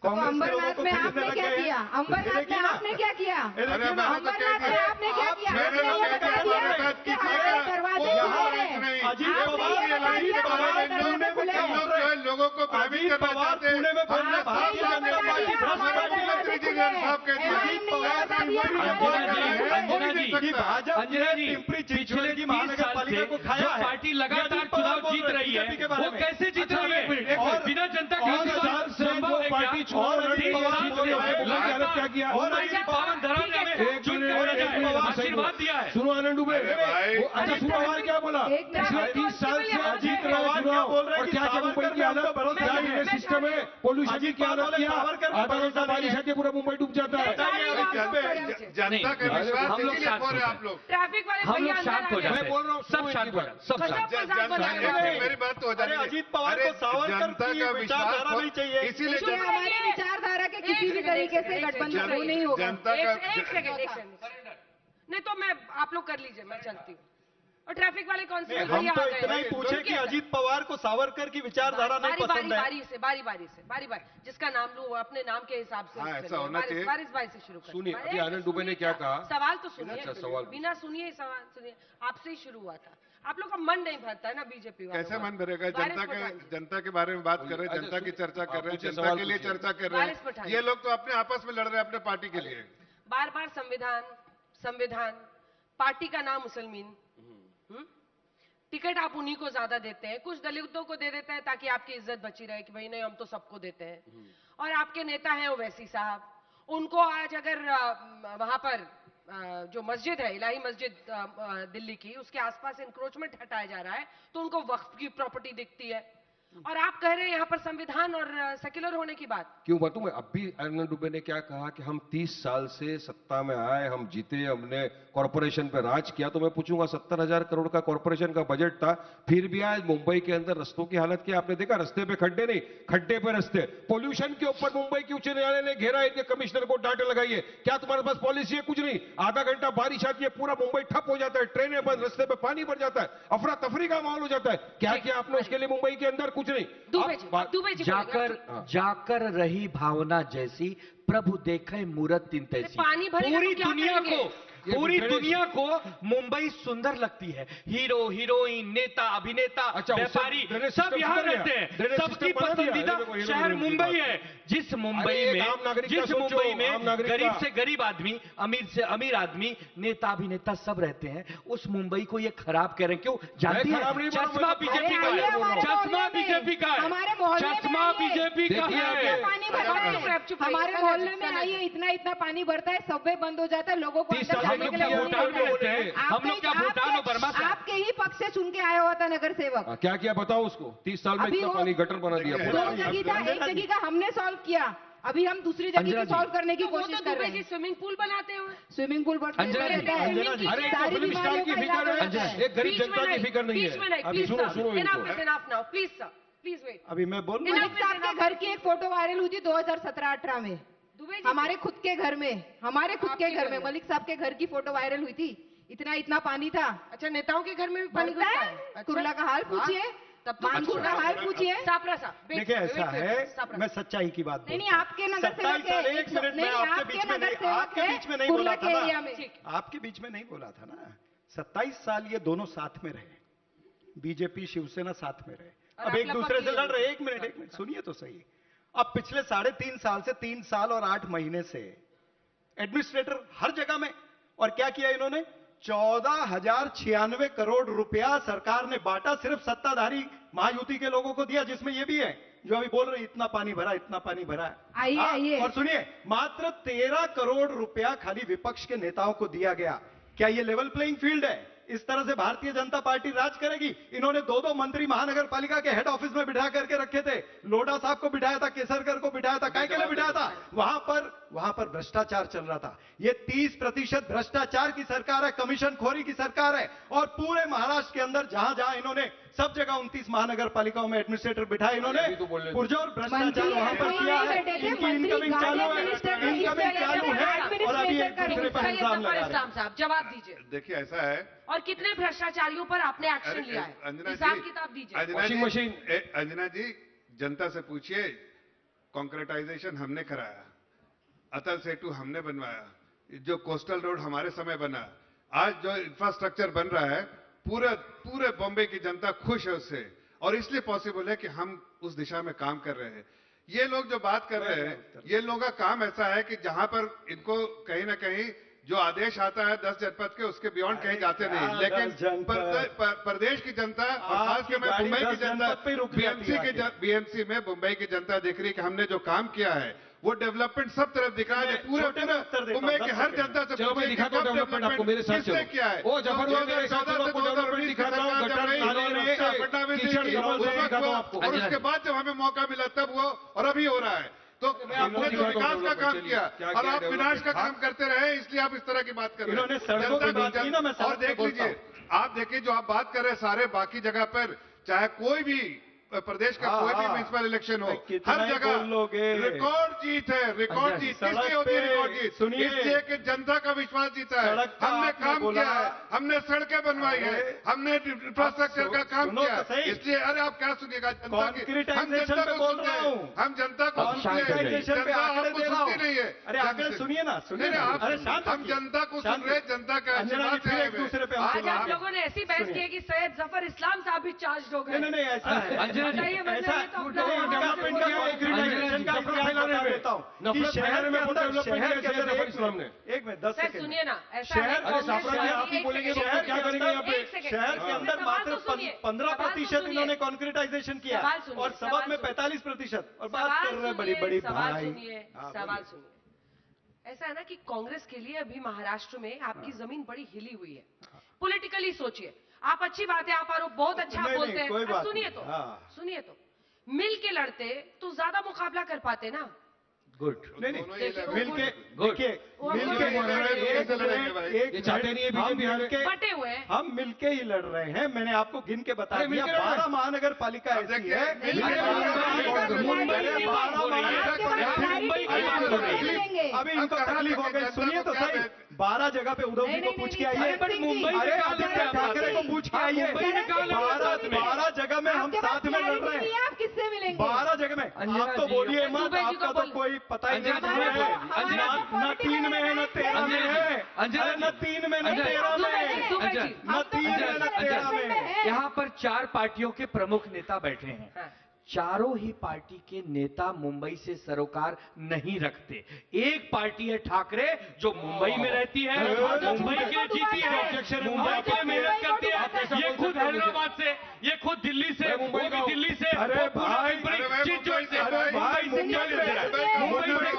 तो कांग्रेस के लोगों अंबरनाथ को में खरीदने आपने लग क्या गए हैं। किया? अंबरनाथ में देखिए ना, आपने क्या किया? ये देखिए अरे ना, मैंने तो कह अंबरनाथ में दिया, आपने क्या किया? मैंने आपने तो ये कह बता दिया, दिया अमरनाथ कि किसी हमारे का दरवाजे वो खुले हाल हैं। नहीं। अजीत आपने पवार ये बता दिया कि हमारे अजीत दरवाजे खुले हम हैं। लोग जो है लोगों को भ्रमित अजीत करना पवार चाहते हैं। पुणे में बोल रहे हैं, हमने भारतीय साफ जनता बता पार्टी दिया, भ्रष्ट हमारे पार्टी है। मुख्यमंत्री जी ने साफ कह दिया। अजीत पवार बता दिया, पिंपरी अंजना जी, कि भाजपा अंजना जी, पिंपरी पिछले चिंचोली की 30 महानगर साल पालिका से को खाया जो है। पार्टी लगातार अजीत पवार चुनाव बोल जीत रहे हैं रही है, बीजेपी के बारे वो में। कैसे जीत अच्छा, रही एक मिनट, है? और- बिना जनता के और विश्वास हजार से संभव जो है पार्टी क्या? छोड़ रही तीस पवार साल बोल से रहे हैं, लगातार क्या किया? और मुंबई के पावन धरा ठीक है, ने एक चुन मिनट, के और एक मिनट, आशीर्वाद दिया है। सुनो आनंद दुबे, अरे भाई, वो अच्छा अरे सुनो पवार क्या बोला? एक मिनट, पिछले अरे 30 साल से अजीत अजीत पवार पवार क्या बोल रहे हैं और कि क्या क्या मुंबई सावरकर की पे हालत, हमको भरोसा क्या नहीं है। ड्रेनेज सिस्टम है, पोल्यूशन अजीत की हालत पवार क्या, सावरकर पे आधा भरोसा घंटा नहीं बारिश है। आती है पूरा मुंबई डूब जाता है। जनता का विश्वास हम लोग इसीलिए शांत खो हो रहे जाए। आप लोग। ट्रैफिक वाले हम भैया लोग अंदर शांत आ हो गए। जाते मैं बोल रहा हूँ, हैं, सब सुनो शांत इनकी हो जाए, बात। सब शांत। मजाक बना रहे हो। मेरी बात तो हो जाने अरे दीजिए। अजीत पवार अरे को सावरकर जनता की का विचारधारा नहीं चाहिए। इसीलिए ये हमारी विचारधारा के किसी भी तरीके से गठबंधन वो नहीं होगा। जनता का एक सेकंड नहीं तो मैं आप लोग कर लीजिए, मैं चलती हूँ। और ट्रैफिक वाले कौन से हम भैया तो आ गए इतना ही हैं? पूछे कि रुकिए। अजीत पवार को सावरकर की विचारधारा नहीं बारी पसंद है। बारी से बारी जिसका नाम लूं वो अपने नाम के हिसाब से हाँ, चलिए। ऐसा होना चाहिए। बारिश भाई से शुरू करें। सुनिए, अभी एक आनंद दुबे ने सुनिए क्या कहा? सवाल तो सुनिए। अच्छा, सवाल बिना सुनिए सवाल सुनिए, आपसे ही शुरू हुआ था। आप लोग का मन नहीं भरता है ना बीजेपी वालों कैसे का। मन भरेगा? वारिस जनता पठान जी। के जनता के बारे में बात कर रहे हैं, अच्छा, जनता की सुनिए, चर्चा कर रहे हैं, आप पूछिए, जनता सवाल के लिए पूछिए। चर्चा कर रहे वारिस पठान हैं। जी। ये लोग तो अपने आपस में लड़ रहे हैं अपने पार्टी के लिए। बार बार संविधान पार्टी का नाम मुसलमान। टिकट आप उन्हीं को ज्यादा देते हैं, कुछ दलितों को दे देते हैं ताकि आपकी इज्जत बची रहे कि भाई नहीं हम तो सबको देते हैं। और आपके नेता हैं ओवैसी साहब, उनको आज अगर वहां पर जो मस्जिद है इलाही मस्जिद दिल्ली की, उसके आसपास इंक्रोचमेंट हटाया जा रहा है तो उनको वक्फ की प्रॉपर्टी दिखती है। और आप कह रहे हैं यहाँ पर संविधान और सेक्युलर होने की बात। क्यों बातों में अभी आनंद दुबे ने क्या कहा कि हम 30 साल से सत्ता में आए, हम जीते, हमने कॉर्पोरेशन पे राज किया। तो मैं पूछूंगा 70,000 करोड़ का कॉर्पोरेशन का बजट था, फिर भी आज मुंबई के अंदर रस्तों की हालत क्या आपने देखा? रस्ते पे खड्डे नहीं, खड्डे पे रस्ते। पोल्यूशन के ऊपर मुंबई की उच्च न्यायालय ने घेरा, इनके कमिश्नर को डांट लगाइए। क्या तुम्हारे पास पॉलिसी है? कुछ नहीं। आधा घंटा बारिश आती है, पूरा मुंबई ठप हो जाता है, ट्रेनें बंद, रस्ते पे पानी भर जाता है, अफरा तफरी का माहौल हो जाता है। क्या किया आपने उसके लिए मुंबई के अंदर? कुछ नहीं। दुबे आप- जी जाकर रही भावना जैसी, प्रभु देखे मूरत तीन तैसी। पानी भरेगा पूरी तो क्या दुनिया करेंगे? को पूरी दुनिया को मुंबई सुंदर लगती है। हीरो, हीरोइन, नेता, अभिनेता, अच्छा, उससे व्यापारी ड्रेनेज सब सिस्टम यहाँ बना दिया। रहते हैं। ड्रेनेज सबकी सिस्टम बना दिया। पसंदीदा देखो, हीरो शहर हीरोइन की मुंबई बात। है। जिस मुंबई अरे, एक में आम नागरिक का जिस सोचो, मुंबई में आम नागरिक गरीब का। से गरीब आदमी, अमीर से अमीर आदमी, नेता अभिनेता सब रहते हैं, उस मुंबई को ये खराब कह रहे हैं। क्यों? जानती खराब नहीं है? बोल रहा, चश्मा मैं तो बीजेपी का आइए है, हमारे चश्मा मोहल्ले में, बीजेपी का है, हमारे मोहल्ले में चश्मा आइए। बीजेपी का देखिए, है। पानी भरता है हमारे मोहल्ले में आइए, इतना पानी भरता है, सबवे बंद हो जाता है, लोगों को 30 अंदर साल जाने हम के लोग लिए क्या वो नहीं भूटान में होता होते है। हैं? हम लोग क्या भूटान और बर्मा से? आपके ही पक्ष से सुन के आया हुआ था नगर सेवक। क्या किया बताओ उसको? 30 साल में अभी इतना वो- पानी गटर बना दिया देखिए, पूरा। दो जगह था, एक जगह का हमने सॉल्व किया, अभी हम दूसरी जगह अंजना की जी। सॉल्व करने की तो वो कोशिश तो कर दुबे रहे जी हैं। स्विमिंग पूल बनाते हुए स्विमिंग पूल पर अंजना जी, रहता है। अंजना जी, अरे सारी फिल्म स्टार की बीमारियों का फिक्र इलाज है, होता है। एक गरीब जनता की फिक्र नहीं बीच में है। नहीं, अभी प्लीज सुनो सर, सुनो enough इनको। is enough now, please sir, please wait। अभी मैं बोल रहा मलिक साहब के घर की एक फोटो वायरल हुई थी 2017-18 में, दुबे जी हमारे खुद के घर में, हमारे खुद के आपके घर घर में में। मलिक साहब के घर की फोटो वायरल हुई थी। इतना पानी था। अच्छा नेताओं के घर में भी पानी भरता घुसता है? है? अच्छा। कुर्ला का हाल वाह, पूछिए। तब मानसून का हाल पूछिए। सापरा साहब देखिए ऐसा है, मैं सच्चाई की बात नहीं बोलता हूं। आपके नगर सेवक 27 साल, एक मिनट में आपके बीच में नहीं बोला था ना, आपके बीच में नहीं बोला था ना। 27 साल ये दोनों साथ में रहे, बीजेपी शिवसेना साथ में रहे, अब एक दूसरे से लड़ रहे। एक मिनट सुनिए तो सही। अब पिछले 3.5 साल से 3 साल और 8 महीने से एडमिनिस्ट्रेटर हर जगह में, और क्या किया इन्होंने, 14,096 करोड़ रुपया सरकार ने बांटा, सिर्फ सत्ताधारी महायुति के लोगों को दिया, जिसमें ये भी है जो अभी बोल रहे इतना पानी भरा, इतना पानी भरा है। आइए और सुनिए, मात्र 13 करोड़ रुपया खाली विपक्ष के नेताओं को दिया गया। क्या ये लेवल प्लेइंग फील्ड है? इस तरह से भारतीय जनता पार्टी राज करेगी? इन्होंने 2-2 मंत्री महानगर पालिका के हेड ऑफिस में बिठा करके रखे थे। लोढ़ा साहब को बिठाया था, केसरकर को बिठाया था, काय के लिए बिठाया था? वहां पर भ्रष्टाचार चल रहा था। ये 30% भ्रष्टाचार की सरकार है, कमीशन खोरी की सरकार है। और पूरे महाराष्ट्र के अंदर जहां जहां इन्होंने सब जगह 29 महानगर पालिकाओं में एडमिनिस्ट्रेटर बिठाए, इन्होंने पुरजोर भ्रष्टाचार वहां पर किया है। इनकी इनकमिंग चालू है, और अभी एक दूसरे पर इल्जाम लगा रहे हैं। साहब जवाब दीजिए। देखिए ऐसा है, और कितने भ्रष्टाचारियों पर आपने एक्शन लिया है, हिसाब किताब दीजिए। Washing machine. अंजना जी, जनता से पूछिए, कॉन्क्रेटाइजेशन हमने कराया, अटल सेतु हमने बनवाया, जो कोस्टल रोड हमारे समय बना, आज जो इंफ्रास्ट्रक्चर बन रहा है, पूरे बॉम्बे की जनता खुश है उससे, और इसलिए पॉसिबल है कि हम उस दिशा में काम कर रहे हैं। ये लोग जो बात कर रहे हैं, ये लोगों का काम ऐसा है कि जहां पर इनको कहीं ना कहीं जो आदेश आता है 10 जनपद के, उसके बियॉन्ड कहीं जाते नहीं। लेकिन प्रदेश की जनता, और खासकर मैं मुंबई की जनता, बीएमसी में मुंबई की जनता देख रही है कि हमने जो काम किया है वो डेवलपमेंट सब तरफ दिखा है। पूरे मुंबई की हर जनता से चलो मैं दिखाता हूँ डेवलपमेंट आपको, मेरे साथ चलो। किया है ओ जफरगंज में 14 से डेवलपमेंट दिखाता हूँ, गटर नाले आपको। और उसके बाद जब हमें मौका मिला तब वो, और अभी हो रहा है। तो हमने जो विकास का काम किया, और आप विनाश का काम करते रहे, इसलिए आप इस तरह की बात कर रहे हैं। इन्होंने सड़कों की बात की ना, मैं और देख लीजिए, आप देखिए जो आप बात कर रहे हैं, सारे बाकी जगह पर, चाहे कोई भी प्रदेश का कोई भी म्युनिसिपल इलेक्शन हो, हर जगह रिकॉर्ड जीत है, रिकॉर्ड जीत। किसकी होती है रिकॉर्ड जीत? सुनिए, इसलिए कि जनता का विश्वास जीता है। हमने काम किया है, हमने सड़कें बनवाई है, हमने इंफ्रास्ट्रक्चर का काम किया है। इसलिए अरे आप क्या सुनिएगा, जनता की, हम जनता को सुनते हैं, हम जनता को सुनते हैं, जनता आपको सुनती नहीं है। अरे आगे सुनिए ना, सुनिए ना, अरे हम जनता को सुन रहे, जनता का आशीर्वाद है। एक दूसरे पे आज आप लोगों ने ऐसी बहस की है कि सैयद जफर इस्लाम साहब भी चार्ज हो गए। नहीं ऐसा है, बताइए, ऐसा मतलब एक मिनट 10 सेकंड सुनिए ना, ऐसा शहर आप ही बोलेंगे तो क्या करेंगे यहाँ पे? शहर के अंदर मात्र 15% इन्होंने कॉन्क्रीटाइजेशन किया, और सबक में 45%। और बात कर रहे बड़ी बड़ी भाई, सवाल सुनिए। ऐसा है ना कि कांग्रेस के लिए अभी महाराष्ट्र में आपकी जमीन बड़ी हिली हुई है। पॉलिटिकली सोचिए, आप अच्छी बात है, आप आरोप बहुत अच्छा बोलते हैं, सुनिए तो मिल के लड़ते तो ज्यादा मुकाबला कर पाते ना। गुड, नहीं मिलके देखिए, ये चाहते नहीं है बीजेपी, बटे हुए हैं, हम मिलके ही लड़ रहे हैं। मैंने आपको गिन के बता दिया, 12 महानगर पालिका ऐसी है। अभी इनको तकलीफ हो गई, सुनिए तो सही। 12 जगह पे उद्धव जी को पूछ के आइए, अरे आदित्य ठाकरे को पूछ के आइए। 12 जगह में हम साथ में लड़ रहे हैं। आप किससे मिलेंगे? 12 जगह में आप तो बोलिए मत, आपका तो कोई पता ही नहीं है। न 3 में है, न 13 में है, न 3 में, न 13 में, न 3 में, न 13 में। यहाँ पर 4 पार्टियों के प्रमुख नेता बैठे हैं। चारों ही पार्टी के नेता मुंबई से सरोकार नहीं रखते। एक पार्टी है ठाकरे जो मुंबई में रहती है, मुंबई के लिए जीती है, मुंबई के लिए मेहनत करती है। ये खुद हैदराबाद से, ये खुद दिल्ली से, वो भी दिल्ली से। अरे भाई, मुंबई में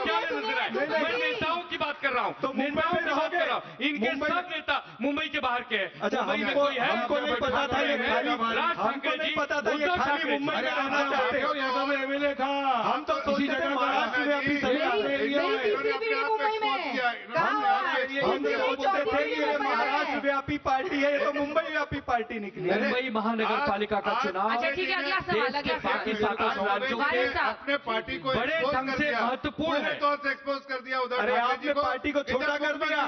क्या नजर है? मैं नेताओं की बात कर रहा हूँ, तो नेताओं की बात कर रहा हूँ। इनके सब नेता मुंबई के बाहर के हैं। अच्छा, हमको नहीं पता था ये खाली, हमको नहीं पता था ये खाली मुंबई में रहना चाहते हो। यहाँ पे एमएलए था, हम तो सोचते थे महाराष्ट्र में अपनी सरकार ले लिया है। हम सोचते थे कि ये महाराष्ट्र व्यापी पार्टी है, ये तो मुंबई व्यापी पार्टी निकली। मुंबई महानगर पालिका का चुनाव अच्छा ठीक है, अगला सवाल, देश के बाकी 7 राज्यों के अपने पार्टी को बड़े ढंग से महत्वपूर्ण है। तौर से एक्सपोज कर दिया। उधर अरे आपने पार्टी को छोटा कर दिया।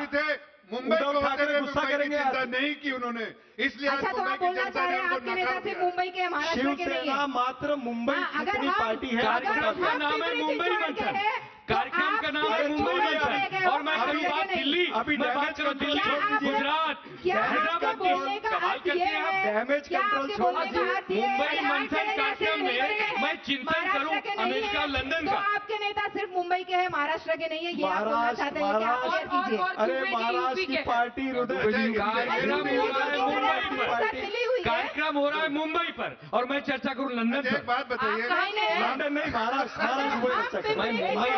मुंबई को उद्धव होते ठाकरे हुए गुस्सा मुंबई की करेंगे चिंता आज। नहीं की उन्होंने, इसलिए आज अच्छा, तो मुंबई आप की बोलना जनता चाह ने रहे हैं उनको आपके नेता नकार सिर्फ दिया। मुंबई के हैं, महाराष्ट्र के नहीं शिवसेना है। मात्र मुंबई हाँ, अगर इतनी हम- पार्टी है अगर कार्यक्रम का हम नाम है पिपरी मुंबई चिंचवड़ के मंथन। हैं, तो कार्यक्रम का नाम है आप मुंबई चुनाव मंथन। लड़े गए, और मैं आप करूँ लड़े बात नहीं। दिल्ली, अभी मैं बात डैमेज करूँ दिल्ली, कंट्रोल छोड़ दीजिए। गुजरात, क्या आपके हैदराबाद की बोलने का सवाल अर्थ करते ये हैं आप। है, डैमेज क्या कंट्रोल आपके छोड़ बोलने का दीजिए। अर्थ ये है मुंबई कि आज मंथन चले कार्यक्रम जाते हैं, में मुंबई के हैं, मैं चिंतन महाराष्ट्र करूं के नहीं अमेरिका, हैं, लंदन तो का। आपके नेता सिर्फ मुंबई के हैं, महाराष्ट्र के नहीं है, ये आप बोलना चाहते हैं कि आप और- क्लियर कीजिए। और अरे यूपी के महाराष्ट्र यूपी की के पार्टी हृदय कार्यक्रम हो रहा है मुंबई पर, मिली हुई है। कार्यक्रम हो रहा है मुंबई पर, और मैं चर्चा करूं लंदन अच्छा, एक पर। बात बताइए, आप कहाँ हैं? लंदन नहीं, महाराष्ट्र मुंबई में चक्कर। मैं मुंबई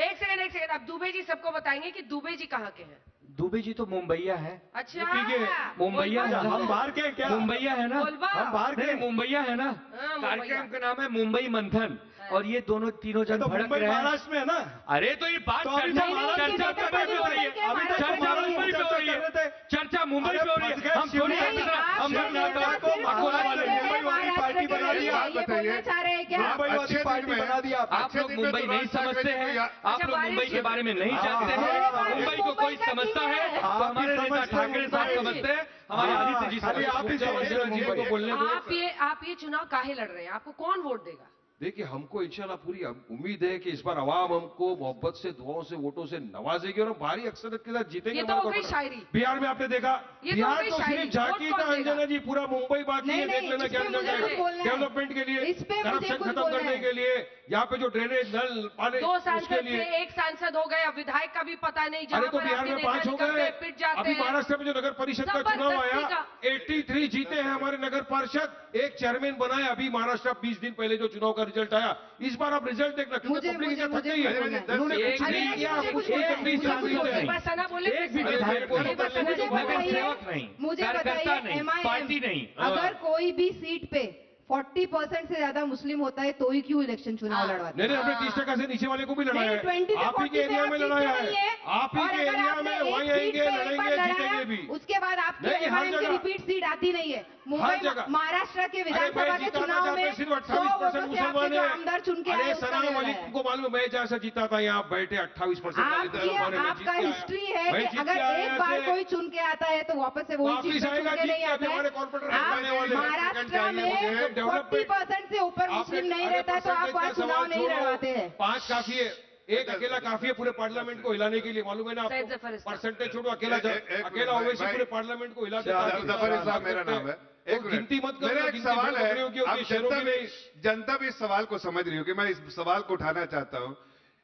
एक सेकंड अब दुबे जी सबको बताएंगे कि दुबे जी कहाँ के हैं। दुबे जी तो मुंबईया है। अच्छा यूपी के मुंबईया है ना? हम बाहर के हैं क्या? मुंबईया है ना? बोलबा। हम बाहर के नहीं, हैं। मुंबईया है ना? हाँ, मुंबईया। कार्यक्रम का नाम है मुंबई मंथन, और ये दोनों तीनों जन तो भड़क मुंबई रहे हैं। महाराष्ट्र में है ना? अरे तो ये बात तो अभी चर्चा तो महाराष्ट्र चर्चा की मुंबई पे हो रही है, अभी तक चर्चा महाराष्ट्र मुंबई पे हो रही चर्चा कर रहे है, थे। चर्चा मुंबई अरे पे हो रही फंस है। गए हम थोड़ी शिवसेना नहीं, में। आप अमरनाथ शिवसेना को सिर्फ अकोला मुंबई वाले के हैं, मुंबई वाली महाराष्ट्र पार्टी के बना नहीं दी है, आप ये बताइए। बोलना चाह रहे हैं क्या? मुंबई वाली अच्छे पार्टी दिन में- बना दी आप। आप लोग मुंबई नहीं समझते हैं, आप लोग मुंबई के बारे में नहीं जानते हैं। मुंबई को कोई समझता है तो हमारे नेता ठाकरे साहब समझते हैं, हमारे आदित्य जी खाली आप ही समझते हैं जी को मुंबई। बोलने दो। आप ये चुनाव काहे लड़ रहे हैं, आपको कौन वोट देगा। देखिए, हमको इंशाल्लाह पूरी उम्मीद है कि इस बार अवाम हमको मोहब्बत से, दुआओं से, वोटों से नवाजेगी और हम भारी अक्सरियत के साथ जीतेंगे। ये तो हमारा हो गई कॉन्फिडेंस। शायरी। बिहार में आपने देखा, ये तो बिहार हो गई तो शायरी। सिर्फ झांकी वोट था कौन अंजना देगा? जी, पूरा मुंबई बाकी नहीं, है, देख नहीं, लेना इस क्या पे रिजल्ट मुझे कुछ आएगा। बोलना है। डेवलपमेंट के लिए, इस पे मुझे करप्शन कुछ खत्म बोलना करने है। के लिए, यहाँ पे जो ड्रेनेज नल पानी, 2 उसके सांसद लिए। थे, 1 सांसद हो गए, अब विधायक का भी पता नहीं। जहाँ अरे तो पर बिहार आपके में नेता 5 हो निकलते गए। हैं, पिट जाते अभी हैं। महाराष्ट्र में जो नगर परिषद का चुनाव आया, जबरदस्ती का। 83 जीते हैं हमारे नगर पार्षद, एक चेयरमैन बनाए। अभी महाराष्ट्र 20 दिन पहले जो चुनाव का रिजल्ट आया, इस बार आप रिजल्ट देखना, क्योंकि मुझे- पब्लिक मुझे- इधर थक मुझे गई है। बोलना है। इन्होंने एक कुछ नहीं नहीं, किया, मुझे कुछ कुछ नहीं बोलना है। करनी मुझे चाहती कुछ है। एक बार सना बोले, एक भी फिर विधायक को एक बार नहीं सना मुझे बोले। नगर बताइए, सेवक नहीं, मुझे कार्यकर्ता बताइए, नहीं, MIM, पार्टी नहीं। अगर कोई भी सीट पे 40% से ज्यादा मुस्लिम होता है तो ही क्यों इलेक्शन चुनाव लड़वाते नहीं, हमने 30% से नीचे वाले को भी लड़ाया है। 20 से आप ही 40 के एरिया में पे आप लड़ाया जीतते है, नहीं आप ही और के अगर एरिया आपने में एक वहीं सीट आएंगे, पे एक बार लड़ेंगे, लड़ाया, जीतेंगे भी। उसके बाद आपके नहीं, हर MIM की जगह। रिपीट सीट आती नहीं है। हर मुंबई जगह। महाराष्ट्र के विधानसभा के जिताना चुनाव चाहते में सिर्फ 100 28% वोटों से आपके मुसलमान जो है। आमदार चुन के आए अरे उसका सना नहीं मलिक लड़ाया। को मालूम है, मैं जहाँ से जीता था, यहाँ बैठे 28% आपका हिस्ट्री है कि अगर एक बार कोई चुन के आता है तो वापस से वही चीज वापिस चुन आएगा, के नहीं जीत के आता हमारे है। कॉर्पोरेटर आप हटाने वाले हैं। महाराष्ट्र में डेवलपमेंट 40% से ऊपर मुस्लिम नहीं रहता है तो आप वहाँ चुनाव नहीं लड़वाते हैं। 5 काफी है, एक अकेला काफी है पूरे पार्लियामेंट को हिलाने के लिए, मालूम है ना सैयद आपको? जफर इस्लाम। परसेंटेज छोड़ो, अकेला एक अकेला मिनट, ओवैसी भाई, पूरे पार्लियामेंट को हिला जफर इस्लाम मेरा नाम है। एक मिनट। गिनती मत करो, मेरा एक गिनती सवाल मत है, करो कि अब शहरों की नहीं। जनता भी इस सवाल को समझ रही होगी, मैं इस सवाल को उठाना चाहता हूं।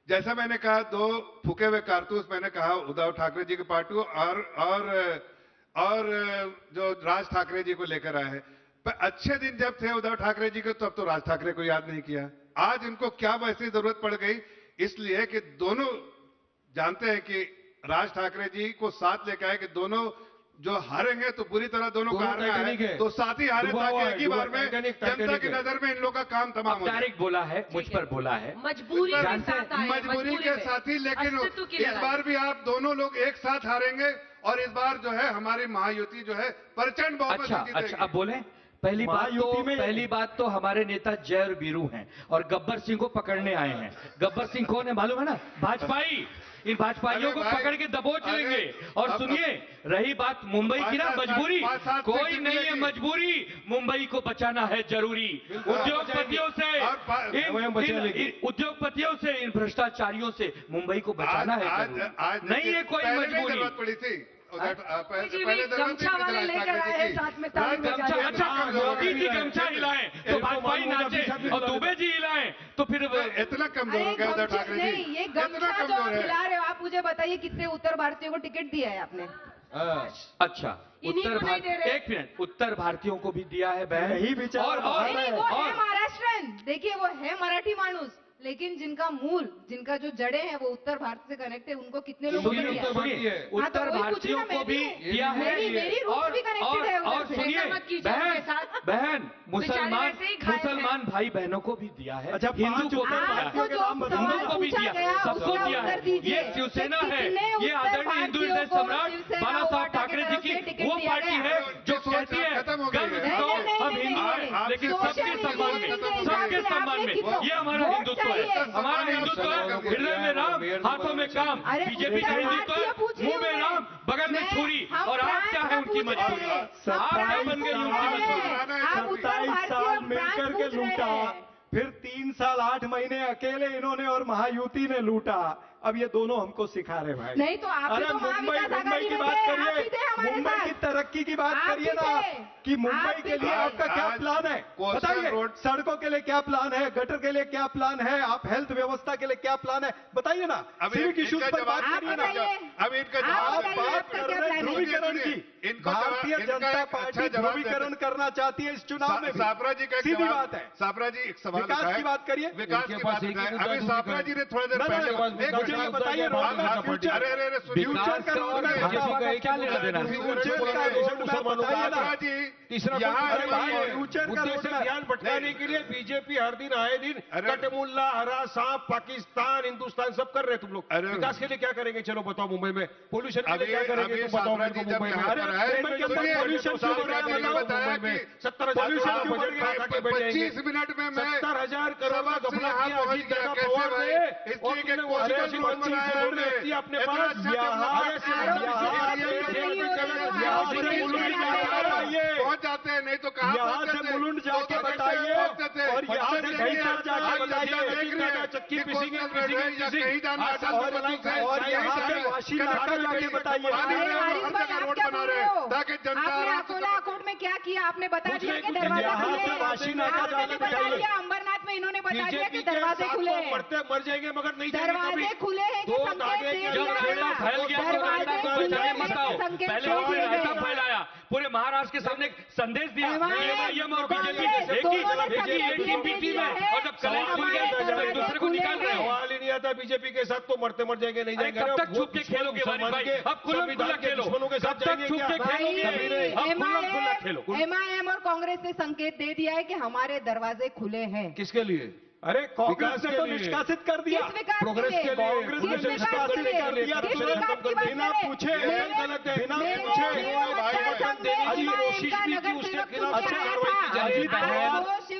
जैसा मैंने कहा, 2 फूके हुए कारतूस मैंने कहा उद्धव ठाकरे जी की पार्टी और जो राज ठाकरे जी को लेकर आए हैं। पर अच्छे दिन जब थे उद्धव ठाकरे जी के, तब तो राज ठाकरे को याद नहीं किया। आज इनको क्या वैसी जरूरत पड़ गई, इसलिए कि दोनों जानते हैं कि राज ठाकरे जी को साथ लेकर आए कि दोनों जो हारेंगे तो बुरी तरह दोनों का दोनों हारना टाइटैनिक है, है। तो साथ ही हारे डूबा हुआ ताकि है, एक ही बार में टाइटैनिक जनता की है। नजर में इन लोगों का काम तमाम अब हो जाए। डायरेक्ट बोला है, मुझ पर बोला है। मजबूरी के जानते साथ आए, मजबूरी के में। साथ ही, लेकिन अस्तित्व की इस लड़ाई। बार भी आप दोनों लोग एक साथ हारेंगे और इस बार जो है हमारी महायुति जो है प्रचंड बहुमत अच्छा से जीतेगी। अच्छा, अब बोले। पहली बात तो हमारे नेता जय और वीरू हैं और गब्बर सिंह को पकड़ने आए हैं। गब्बर सिंह कौन है मालूम है ना? भाजपाई, इन भाजपाइयों को अरे भाई, पकड़ के दबोच अरे, लेंगे। और अब- सुनिए, रही बात मुंबई की ना, 5-7 मजबूरी 5-7 कोई सीट नहीं है, मिलेगी। मजबूरी मुंबई को बचाना है जरूरी। उद्योगपतियों से उद्योगपतियों से, इन भ्रष्टाचारियों से मुंबई को बचाना है जरूरी। नहीं है कोई पहले नहीं मजबूरी। जरूरत पड़ी थी जी, पहले जरूरत गमछा थी वाले राज लेकर ठाकरे आए हैं, जी की। साथ में ताली राज बजा ठाकरे रहे हैं। अच्छा, मोदी जी गमछा हिलाएं तो भाजपाई नाचे, और दुबे जी हिलाएं तो फिर इतना कमजोर हो गया उद्धव गमछा- ठाकरे नहीं, जी, ये इतना गमछा जो कमजोर आप है। खिला रहे हो, आप मुझे बताइए कितने उत्तर भारतीयों को टिकट दिया है आपने? अच्छा, इन्हीं को नहीं दे रहे। एक मिनट, उत्तर भारतीयों को भी दिया है बहन। यही विचार और नहीं, नहीं, वो है और महाराष्ट्रन। देखिए, वो है मराठी मानुस, लेकिन जिनका मूल, जिनका जो जड़े हैं वो उत्तर भारत से कनेक्ट है, उनको कितने लोगों ने सुनिए, दिया? उत्तर भारतीय सुनिए, है। हाँ, तो उत्तर वही पूछ रही भारतीयों हूँ, को मैं भी भी। दिया है। मेरी रूट्स भी connected है उधर और से। सुनिए, ऐसा मत कीजिए उनके साथ। बहन मुसलमान वैसे ही घायल हैं। मुसलमान भाई बहनों को भी दिया है। अच्छा, हिंदू 5 को भी उत्तर दिया आपको है। के जो नाम बताओ। सवाल हिंदू को भी पूछा दिया गया, है, सबको उसका दिया उत्तर है। दीजिए। ये शिवसेना है, कितने ये उत्तर आदरणीय हिंदू भारतीयों हृदय को सम्राट शिवसेना बाला साहब वाटा की ठाकरे जी तरफ से की टिकट वो दिया पार्टी गया। है जो ये सोच कहती है खत्म हो गई गर्व है। करो नहीं, हम नहीं, हिंदू नहीं, हैं, नहीं, लेकिन सोशल सबके सम्मान में, इंजीनियरिंग के सबके हिसाब से सम्मान में। आपने कितना- ये हमारा हिंदुत्व है, हमारा हिंदुत्व है हृदय में राम, हाथों में काम। बीजेपी का हिंदुत्व है मुंह में राम, बगल में छुरी। और आप क्या है उनकी मजबूरी? आप क्या बन गई उनकी मजबूरी? 27 साल मिलकर के लूटा, फिर 3 साल 8 महीने अकेले इन्होंने और महायुति ने लूटा। अब ये दोनों हमको सिखा रहे भाई। नहीं तो आप अरे तो मुंबई की बात करिए, मुंबई की तरक्की की बात करिए ना, कि मुंबई के लिए आपका क्या प्लान है बताइए। सड़कों के लिए क्या प्लान है, गटर के लिए क्या प्लान है, आप हेल्थ व्यवस्था के लिए क्या प्लान है बताइए ना। सिविक इश्यूज पर बात करिए ना। अब इनका जवाब बात कर रहे हैं ध्रुवीकरण की। भारतीय जनता पार्टी ध्रुवीकरण करना चाहती है इस चुनाव में। सापरा जी का सीधी बात है। सापरा जी एक सवाल विकास की बात करिए, विकास की बात है। अभी सापरा जी ने थोड़ी देर पहले मुझे बताइए फ्यूचर का रोड मैप क्या लेना देना, फ्यूचर का रोड मैप बताइए ना। तीसरा फ्यूचर का रोड मैप ध्यान भटकाने के लिए बीजेपी हर दिन आए दिन कटमुल्ला, हरा सांप, पाकिस्तान, हिंदुस्तान सब कर रहे तुम लोग। विकास के लिए क्या करेंगे चलो बताओ मुंबई में, पोल्यूशन के लिए क्या करेंगे तुम बताओ मेरे को मुंबई में। मुंबई के अंदर पोल्यूशन क्यों बढ़ रहा है मुंबई में 70,000 करोड़ बजट खा के बैठ जाएंगे। 25 मिनट में मैं 70,000 करोड़ का घपला किया अजीत दादा पवार ने, और तुमने वॉशिंग मशीन व्यक्ति अपने पास पहुंच जाते हैं, नहीं तो कहाँ यहाँ से मुलुंड जाके बताइए, और यहाँ से घईसर जाके बताइए, चक्की पीसेंगे कहीं जाना और यहाँ से वाशी नाका जाके बताइए। रोड बना रहे हैं ताकि जनता अकोला कोर्ट में क्या किया आपने बता दिया कि दरवाजा खुले। वाशी नाका जाके बताइए। अंबरनाथ में इन्होंने बता दिया कि दरवाजे खुले हैं, मरते मर जाएंगे मगर नहीं दरवाजे खुले हैं कि संकेत दे दिया गया। फैल गया तो रायता को बचाए बताओ। पहले आपने रायता फैलाया, पूरे महाराष्ट्र के सामने संदेश दिया एमआईएम और बीजेपी एक टीम में, और जब कलेक्ट खुल गया तो एक दूसरे को निकाल रहे हो। सवाल ही नहीं आता बीजेपी के साथ तो मरते मर जाएंगे नहीं जाएंगे। कब तक छुप के खेलोगे वारिस भाई? अब खुला खेलो, दुश्मनों के साथ जाएंगे छुप के खेलोगे, अब खुला खेलो। एमआईएम और कांग्रेस ने संकेत दे दिया है कि हमारे दरवाजे खुले हैं। किसके लिए? अरे कांग्रेस ने तो निष्कासित कर दिया, प्रोग्रेस के लिए कांग्रेस ने निष्कासित कर दिया। बिना पूछे गलत है, बिना पूछे अजी कोशिश भी की उसके खिलाफ कार्रवाई की जाए।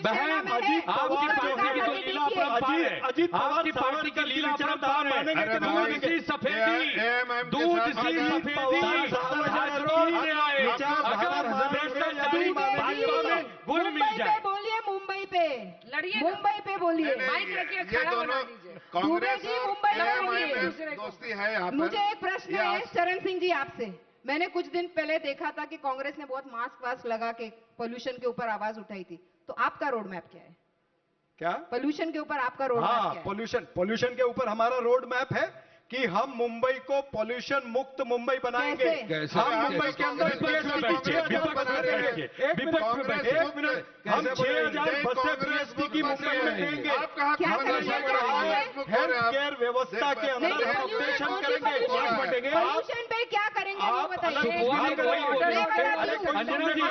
बहन आपकी पार्टी की तो लीला अपरंपार है, अजीत आपकी पार्टी की लीला अपरंपार है। दूध सी सफेदी, दूध सी सफेदी, सार्वजनिक न्याय, अगर भ्रष्टाचारी भाजपा में गुल मिल जाए। बोलिए मुंबई पे लड़िए, मुंबई पे बोलिए। माइक रखिए, ये खड़ा दोनों बना दीजिए। कांग्रेस जी मुंबई में और बोलिए। AIM दोस्ती है यहाँ पर। मुझे एक प्रश्न है चरण सिंह जी आपसे। मैंने कुछ दिन पहले देखा था कि कांग्रेस ने बहुत मास्क वास्क लगा के पोल्यूशन के ऊपर आवाज उठाई थी, तो आपका रोड मैप क्या है? क्या पोल्यूशन के ऊपर आपका रोड मैप हाँ, क्या है? पोल्यूशन के ऊपर हमारा रोड मैप है कि हम मुंबई को पोल्यूशन मुक्त मुंबई बनाएंगे। कैसे? हम मुंबई के अंदर विपक्ष में बैठिए, विपक्ष में बैठिए, विपक्ष में बैठिए। एक मिनट, हम 6,000 बसें बीएसटी की मुंबई में देंगे। आप कहाँ क्या हेल्थ केयर व्यवस्था के अंदर हम ऑपरेशन करेंगे। पोल्यूशन पे क्या करेंगे वो बताइए। अंजना जी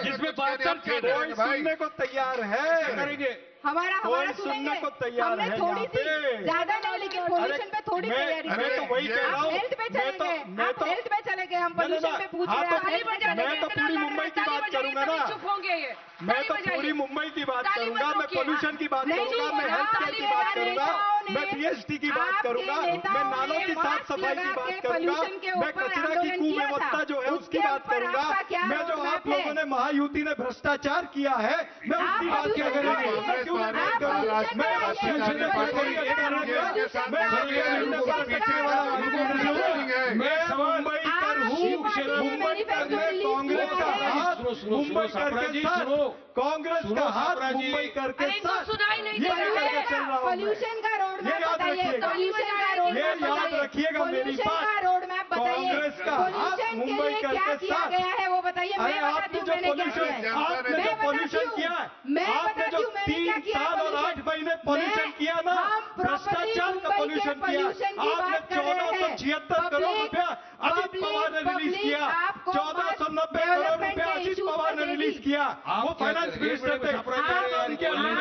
जिसमें 72 छेद है। कोई सुनने को तैयार है, करेंगे। हमारा कोई सुनेंगे। सुनने को तैयार हमने है थोड़ी यहाँ सी पे। ज्यादा नहीं, लेकिन पोल्यूशन पे थोड़ी तैयारी मैं तो वही कह रहा आप हूँ। हेल्थ पे चलेंगे, आप हेल्थ पे चले गए, हम नहीं, नहीं, पोल्यूशन पे पूछ हाँ, रहे तो हैं। हेल्थ पे चले मैं गए। तो पूरी मुंबई की बात करूंगा ना। चुप होंगे ये, मैं तो पूरी मुंबई की बात ताली करूंगा, मत मैं ठोकिए। पोल्यूशन की बात नहीं, करूंगा, मैं हेल्थ केयर की बात करूंगा, मैं पीएचडी की बात करूंगा, मैं नालों की साफ सफाई की बात करूंगा, मैं कचरा की कुव्यवस्था जो है उसकी बात करूंगा, मैं जो आप लोगों ने महायुति ने भ्रष्टाचार किया है मैं उसकी बात क्या करूंगा। क्यों मैं बात करूंगा? मैं पीछे मुंबई कर हूँ, मुंबई कर में कांग्रेस का हाथ, मुंबई करके साथ, कांग्रेस का हाथ मुंबई करके अरे इनको साथ, सुनाई नहीं ये दे रहा लेकर है। के चल रहा हूँ मैं। पोल्यूशन का रोड ये मैप याद बताइए। रखिएगा। पोल्यूशन का रोड ये मैप याद बताइए। रखिएगा मेरी पोल्यूशन बात। का रोड मैप बताइए। कांग्रेस का हाथ पोल्यूशन के मुंबई लिए क्या करके किया साथ। गया है वो बताइए। अरे मैं आपने बताती हूँ जो मैंने क्या पोल्यूशन, किया है। आपने मैं जो बताती पोल्यूशन हूँ। किया है, मैं आपने बताती जो हूँ मैंने क्या 3 किया है साल और pollution। 8 महीने पोल्यूशन किया ना, हम भ्रष्टाचार का property पोल्यूशन मुंबई के किया। pollution की आपने बात कर रहे हैं। 1476 करोड़ Public- रुपया अजित पवार ने रिलीज public किया, आपको 1490 करोड़ development रुपया के अजित issues पवार ने पर रिलीज देगी। किया। वो क्या फाइनेंस करें? मिनिस्टर थे। एक मिनट में उनके मुंबई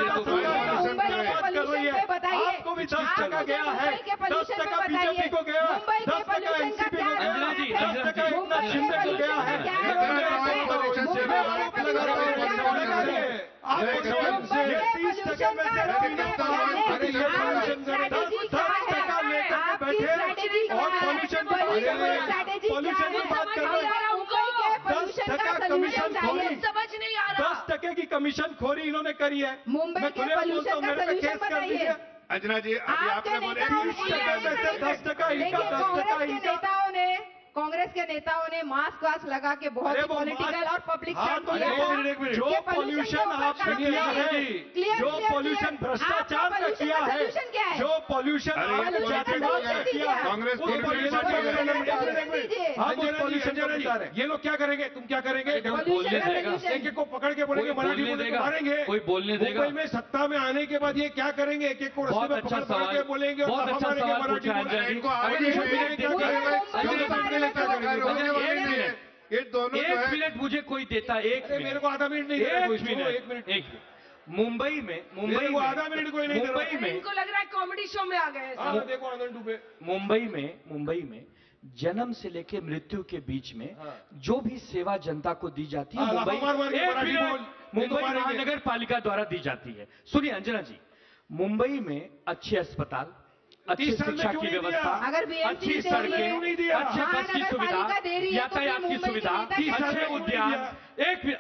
अलावा के बात कर रही है। pollution पे बताइए। आपको भी 10 आप टका मुझे गया है, मुंबई के 10 pollution टका पे बताइए। बीजेपी को गया, मुंबई के 10 टका pollution का एनसीपी क्या को गया, रोड मैप है? 10 टका एक नाथ मुंबई शिंदे के को गया है। pollution का क्या रोड मैप है? मुंबई के pollution का क्या रोड मैप है? ये 30% में से और पॉल्यूशन की बात कर रहे हैं। 10% कमीशन खोरी, समझ नहीं आ रहा। 10% की कमीशन खोरी इन्होंने करी है। मुंबई मैं के खुले बोलता पोल्यूशन हूँ, का मेरे पे solution केस कर बताइए। दीजिए। अंजना जी अभी आपने बोले 10% इनका, 10% इनका। कांग्रेस के नेताओं ने मास्क वास्क लगा के बहुत अरे ही वो पॉलिटिकल और पब्लिक हाँ, तो एक मिनट। जो पॉल्यूशन आपने किया है, जो पॉल्यूशन भ्रष्टाचार का किया है, जो पॉल्यूशन आपने जातिवाद का किया है, कांग्रेस उस pollution का हम उस pollution का बता रहे हैं। ये लोग क्या करेंगे, तुम क्या करेंगे? बोलने देगा, एक एक को पकड़ के बोलेंगे, कोई मराठी बोलने बोले देगा, तो मारेंगे। कोई बोलने देगा। मुंबई में सत्ता में आने के बाद ये क्या करेंगे? एक एक को बहुत रस्ते में अच्छा पकड़ के सवाल, बोलेंगे और बहुत अच्छा हमारे सवाल मराठी पूछा बोलेंगे। अंजना जी। इनको अगर आगे एक बढ़ने मिनट क्या देखिए, ये दोनों जो एक है मिनट मुझे कोई देता, एक अरे मेरे मिनट, को आधा मिनट नहीं दे रहा कोई, एक इसको, मिनट, एक मिनट। एक मिनट। मुंबई मेरे को आधा मिनट कोई नहीं दे रहा। मुंबई में, इनको लग रहा है कॉमेडी शो में आ गए हैं सब। हाँ, देखो आनंद डूबे। मुंबई में जन्म से लेकर मृत्यु के बीच में जो भी सेवा जनता को दी जाती है, हाँ, मुंबई लाफा मार के एक मराठी मिनट, बोल, मुंबई नहीं तो मारेंगे। महानगर पालिका द्वारा दी जाती है। सुनिए अंजना जी, मुंबई में अच्छे अस्पताल, अच्छी 30 साल में शिक्षा क्यों की नहीं दिया? व्यवस्था, अगर BMC अच्छी दे रही है, सड़कें, नहीं दिया? अच्छे बस की महानगर सुविधा, पालिका दे रही है, तो यातायात फिर की मुंबई सुविधा, के नेता क्या अच्छे करेंगे? उद्यान,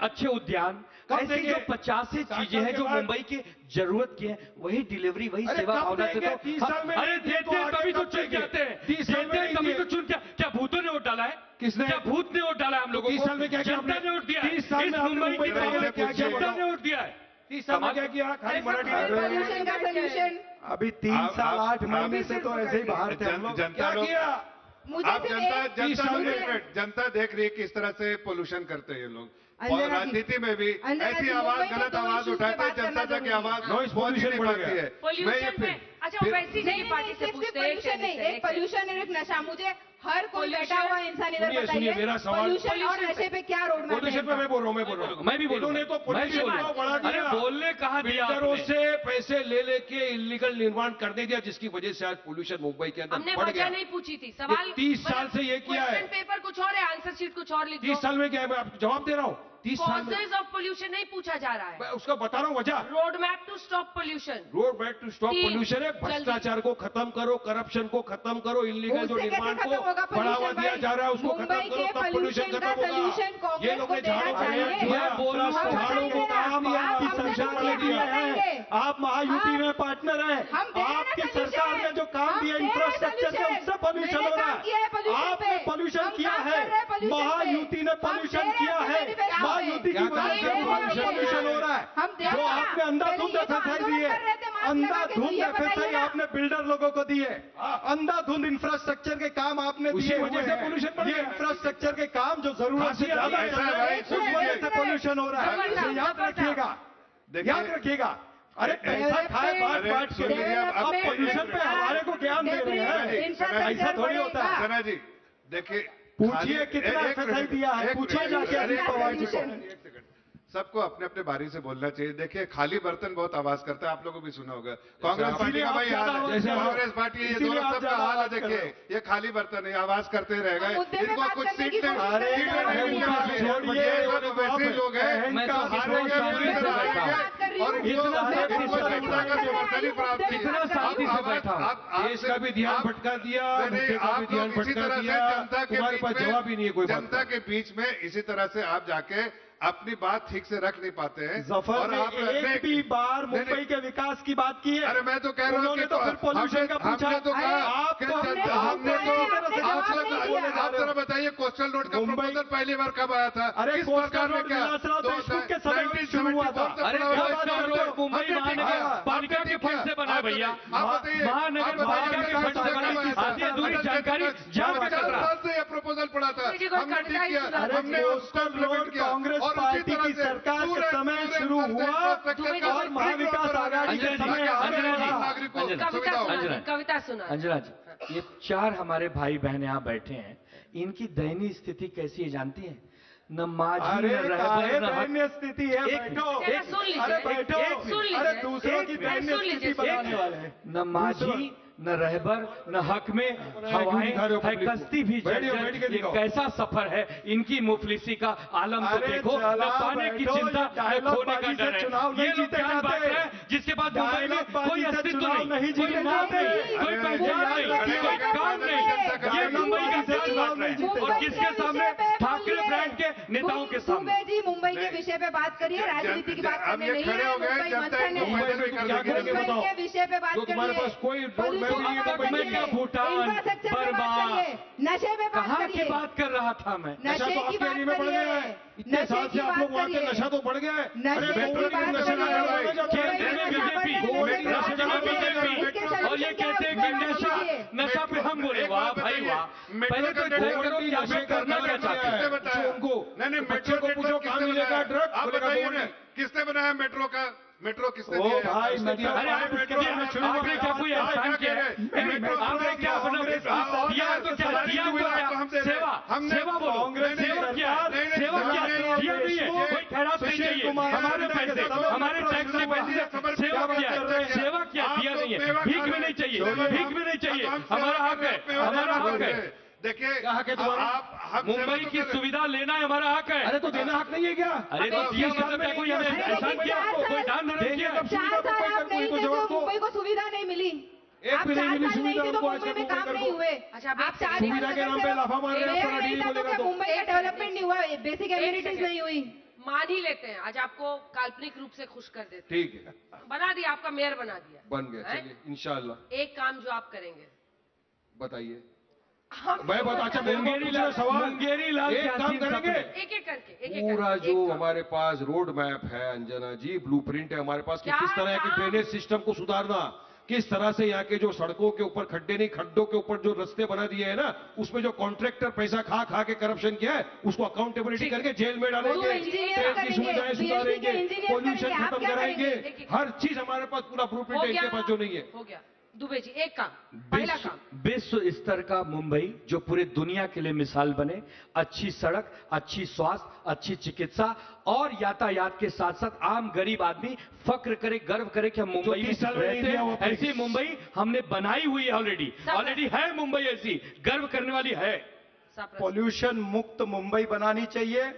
अच्छे उद्यान, कब ऐसी देंगे? जो 50 60 चीजें हैं साल जो के बाद? मुंबई की जरूरत की है, वही डिलीवरी, वही अरे सेवा कब भावना से देंगे? तो 30 साल में अरे नहीं दिए देते तो हैं आगे तभी तो कब चुन के देंगे? आते हैं, 30 साल में देते हैं नहीं तभी दिए। तो चुन के, क्या भूतों ने वोट डाला है? किसने? क्या भूत ने वोट डाला है हम लोगों 30 को? साल में क्या किया जनता आपने? ने वोट दिया है। 30 साल इस में आपने मुंबई मुंबई की के बारे में क्या किया जनता बताओ? ने वोट दिया है। 30 साल में क्या किया? खाली मराठी पोल्यूशन का सोल्यूशन अभी 3 साल 8 महीने से तो ऐसे ही बाहर थे हम लोग। क्या जनता लोग किया? मुझे आप सिर्फ जनता एक- जनता साल लोग में- एक मिनट, जनता देख रही है किस तरह से पोल्यूशन करते हैं ये लोग, और अंजना जी, राजनीति में भी अंजना ऐसी जी, आवाज मुंबई में गलत दो आवाज issues पे उठाते हैं, बात करना जनता तक जरूरी की है। आवाज Noise पहुंच ही pollution नहीं बढ़ पाती गया। है। पोल्यूशन में, अच्छा वैसी नहीं, नहीं पार्टी से सिर्फ पूछते हैं, पोल्यूशन नहीं, एक पोल्यूशन और एक नशा। मुझे हर कोई Pollution- बैठा हुआ इंसान इधर सुनिए, सुनिए, मेरा बताइए सवाल- पोल्यूशन और नशे पे क्या रोड मैप पोल्यूशन पे मैं बोल रहा हूँ, मैं भी बोलूंगा, इन्होंने तो मैं भी पोल्यूशन बोलूंगा। को बढ़ा अरे दिया। बोलने कहा दिया बिल्डरों आपने। से पैसे ले लेके इलीगल निर्माण करने दिया, जिसकी वजह से आज पोल्यूशन मुंबई के अंदर हमने बढ़ वजह गया। नहीं पूछी थी, सवाल 30 साल से ये किया है। क्वेश्चन पेपर कुछ और है, आंसर शीट कुछ और लिख 30 साल में क्या है? मैं आपको जवाब दे रहा हूँ। 30 साल में कॉजेज ऑफ पोल्यूशन नहीं पूछा जा रहा है, मैं उसका बता रहा हूँ वजह। Road map to stop pollution. Road back to stop 3 pollution है, भ्रष्टाचार को खत्म करो, करप्शन को खत्म करो, इलीगल जो उससे कैसे निर्माण खत्म को होगा बढ़ावा pollution दिया भाई? जा रहा है उसको मुंबई खत्म करो, के तब पोल्यूशन pollution खत्म का होगा। solution ये कांग्रेस लोग को ने देना झाड़ू चाहिए। मैं बोल रहा हूँ, झाड़ू को काम आप आपकी हमसे सरकार पूछिए, ने दिया हम है। बताएंगे। आप महायुति में पार्टनर हैं। हम दे रहे हैं आपकी solution। सरकार ने जो काम हम दिया दे रहे हैं इंफ्रास्ट्रक्चर के, solution। उससे पोल्यूशन मैंने हो रहा काम किया है pollution है। आपने पे। पोल्यूशन हम किया काम है, कर रहे हैं pollution पे। महायुति ने हम पोल्यूशन दे रहे किया हैं है, manifesto पे। महायुति की क्या वजह काम से किया? पोल्यूशन हो रहा है। हम दे जो रहे हैं। आपने अंधाधुंध पहले ये तो FSI आंदोलन दिए, कर रहे थे, मास्क लगा के, तो अंधाधुंध ये बताइए FSI ना। आपने बिल्डर लोगों को दिए, अंधाधुंध इंफ्रास्ट्रक्चर के काम आपने उसी दिए वजह हुए से हैं। pollution बढ़ ये गया। इंफ्रास्ट्रक्चर के काम जो जरूरत से खासियत ज्यादा ये चल है, रहे हैं, भाई, उस वजह से पोल्यूशन हो रहा है। जबरदस्त, इसे याद जबरदस्त। रखिएगा, देखिए- याद रखिएगा। अरे पैसा खाए बांट अरे, बांट के, सुनिए, आप पोल्यूशन पे हमारे को ज्ञान दे रहे हैं। ऐसा थोड़ी होता है। सना जी देखिए, पूछिए खाली- कितना एक FSI मिनट, दिया है, एक पूछिए मिनट, जाके अरे, अजीत पवार जी एक को। सेकंड। सबको अपने अपने बारी से बोलना चाहिए। देखिए खाली बर्तन बहुत आवाज करता है, आप लोगों को भी सुना होगा। कांग्रेस पार्टी का भाई हाल है, जैसे कांग्रेस पार्टी ये इसीलिए दोनों आप सबका ज्यादा हाल है। आवाज कर रहे देखिए ये खाली बर्तन है, आवाज करते रहेगा, हम मुद्दे पे इनको बात कुछ करने सीट की नहीं कोशिश कर रहे हैं। मिलने वाली है। छोड़िए, ये सब वैसे लोग हैं मैं तो जो हारेंगे पूरी तरह हारेंगे और इतना इनको जनता का समर्थन ही प्राप्त नहीं है। इतना शांति से बैठा हूं। देश का भी ध्यान भटका दिया, मुद्दे का भी आप ध्यान लोग इसी भटका तरह से दिया, जनता के तुम्हारे बीच पास में जवाब ही नहीं है कोई बात जनता का। के बीच में इसी तरह से आप जाके अपनी बात ठीक से रख नहीं पाते हैं। जफर और ने आप एक भी बार नहीं, मुंबई के विकास की बात की है? अरे मैं तो कह रहा हूँ उन्होंने कि तो फिर पोल्यूशन का पूछा। हमने तो कहा आप कि तो हमने हमने तो आपने जवाब नहीं दिया। आप जरा बताइए कोस्टल रोड का मुंबई- प्रपोजल पहली बार कब आया था? अरे किस कोस्टल सरकार ने रोड क्या? विलासराव तो देशमुख के समय में शुरू हुआ था। 1974 अरे से बना हुआ कोस्टल है। रोड मुंबई हमने महानगर देखा। पालिका आपने के फंड से बना है देखा। भैया। आप बताइए, महानगर आप पालिका बताइए, के फंड से बना है। आधी अधूरी जानकारी जब तक 50 साल से ये प्रपोजल पड़ा था, मुझे कोई हमने कविता ही ठीक किया, सुना अरे हमने उसको कोस्टल implement रोड किया। कांग्रेस और उसी पार्टी तरह की से सरकार के पूरे- समय पूरे शुरू हुआ infrastructure का और महाविकास आघाड़ी के अंजना जी, समय अंजना जी, आगे नागरिकों को कविता सुविधा हो। सुना अंजना। दी, कविता सुना दी। अंजना जी, ये 4 हमारे भाई बहन यहाँ बैठे हैं, इनकी दयनीय स्थिति कैसी है जानती हैं? न माझी अरे न रहबर काहे न हक। दयनीय स्थिति है? एक बैठो, मिनट, जरा सुन लीजिए। अरे बैठो, सुन लीजिए। अरे दूसरों की एक- दयनीय सुन लीजिए, स्थिति बनाने वाले हैं। न माझी न रहबर न हक में हवाएं है कश्ती भी जर्जर। ये कैसा सफर है इनकी मुफलिसी का आलम तो देखो, न पाने की चिंता न खोने का डर है। ये लोग क्या बात है जिसके बाद मुंबई में कोई अस्तित्व नहीं, कोई नाम नहीं, कोई पहचान नहीं, कोई काम नहीं। ये मुंबई का क्या बात है और किसके सामने? ठाकरे ब्रांड के नेताओं के सामने। जी मुंबई के विषय पे बात करिए, राजनीति की बात करने नहीं है। मुंबई मंथन है, मुंबई के विषय पे बात करिए। तुम्हारे पास कोई रोड मैप नहीं है तो मैं क्या भूटान बर्मा नशे पे बात कहाँ की करिए। बात कर रहा था मैं? नशे की बात करिए। इतने साल से आप लोग वहां थे, नशा तो बढ़ गया है। नशे की बात बीजेपी और ये कहते हैं कि नशा पे हम बोले वाह भाई वाह। पहले तो तय करो कि आप लोग करना क्या चाहते हैं। उनको नहीं बच्चों को पूछो कहाँ मिलेगा ड्रग, आप बोलेगा बताइए गवर्नमेंट। किसने बनाया मेट्रो का? मेट्रो किसने ओ दिया है? भाई, अरे आपने क्या कोई एहसान किया है? आपने क्या अपना दिया तो क्या दिया तो क्या? सेवा सेवा बोलो, सेवा क्या? सेवा क्या? दिया नहीं है, कोई खैरात नहीं चाहिए। हमारे पैसे, हमारे टैक्स के पैसे से सेवा क्या है? सेवा क्या? दिया नहीं है, भीख भी नहीं चाहिए, भीख भी नहीं चाहिए। हमारा हक है, हमारा हक है। देखिए हक है तुम्हारा? हम मुंबई की सुविधा लेना हमारा हक है। अरे तो देना हक नहीं है क्या? अरे तो दिया मतलब क्या कोई हमें एहसान किया, कोई दान धर्म किया? 4 साल आप नहीं थे तो मुंबई को सुविधा नहीं मिली। आप 4 साल नहीं थे तो मुंबई में काम नहीं हुए। अच्छा, आप 4 साल सुविधा के नाम पे लाफा मार रहे हैं, नहीं था तो क्या मुंबई का डेवलपमेंट नहीं हुआ, बेसिक एम्यूनिटीज नहीं हुई। मान ही लेते हैं आज आपको काल्पनिक रूप से खुश कर देते ठीक है, हैं, बना दिया, आपका मेयर बना दिया। बन गया। हैं? चलिए इंशाल्लाह एक काम जो आप करेंगे, बताइए। हम मैं बता, अच्छा मुंगेरी लाल सवाल, मुंगेरी लाल एक काम करेंगे। एक एक करके, एक एक पूरा करके, जो एक काम। हमारे पास रोड मैप है अंजना जी, ब्लूप्रिंट है हमारे पास कि क्या किस तरह के काम? ड्रेनेज सिस्टम को सुधारना, किस तरह से यहाँ के जो सड़कों के ऊपर खड्डे नहीं, खड्डों के ऊपर जो रास्ते बना दिए हैं ना, उसमें जो कॉन्ट्रैक्टर पैसा खा खा के करप्शन किया है उसको अकाउंटेबिलिटी करके जेल में डालेंगे, वो इंजीनियर ट्रेन की करेंगे, सुविधाएं BSP के सुधारेंगे, इंजीनियर पोल्यूशन करेंगे, आप खत्म क्या कराएंगे। करेंगे? हर चीज हमारे पास पूरा ब्लूप्रिंट है, इनके पास जो नहीं है। हो गया दुबे जी, एक काम, पहला काम। विश्व स्तर का मुंबई जो पूरे दुनिया के लिए मिसाल बने, अच्छी सड़क, अच्छी स्वास्थ्य, अच्छी चिकित्सा और यातायात के साथ साथ आम गरीब आदमी फक्र करे, गर्व करे कि हम मुंबई में 30 साल में नहीं रहते दिया वो हैं। अपने। ऐसी मुंबई हमने बनाई हुई है ऑलरेडी है मुंबई ऐसी, गर्व करने वाली है। पॉल्यूशन मुक्त मुंबई बनानी चाहिए।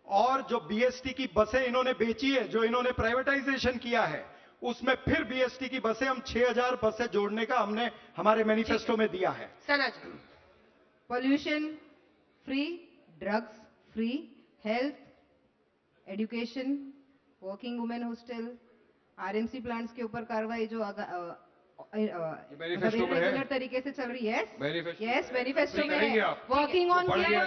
और जो बीएसटी की बसें इन्होंने बेची है, जो इन्होंने प्राइवेटाइजेशन किया है, उसमें फिर बीएसटी की बसें हम 6000 बसें जोड़ने का हमने हमारे मैनिफेस्टो में दिया है। Sana ji, pollution free, drugs free, health, education, working women hostel, RMC plants के ऊपर कार्रवाई जो मैनिफेस्टो में है। रेगुलर तरीके से चल रही है। मैनिफेस्टो यस, मैनिफेस्टो में करेंगे है। आप। वर्किंग ऑन बढ़ गया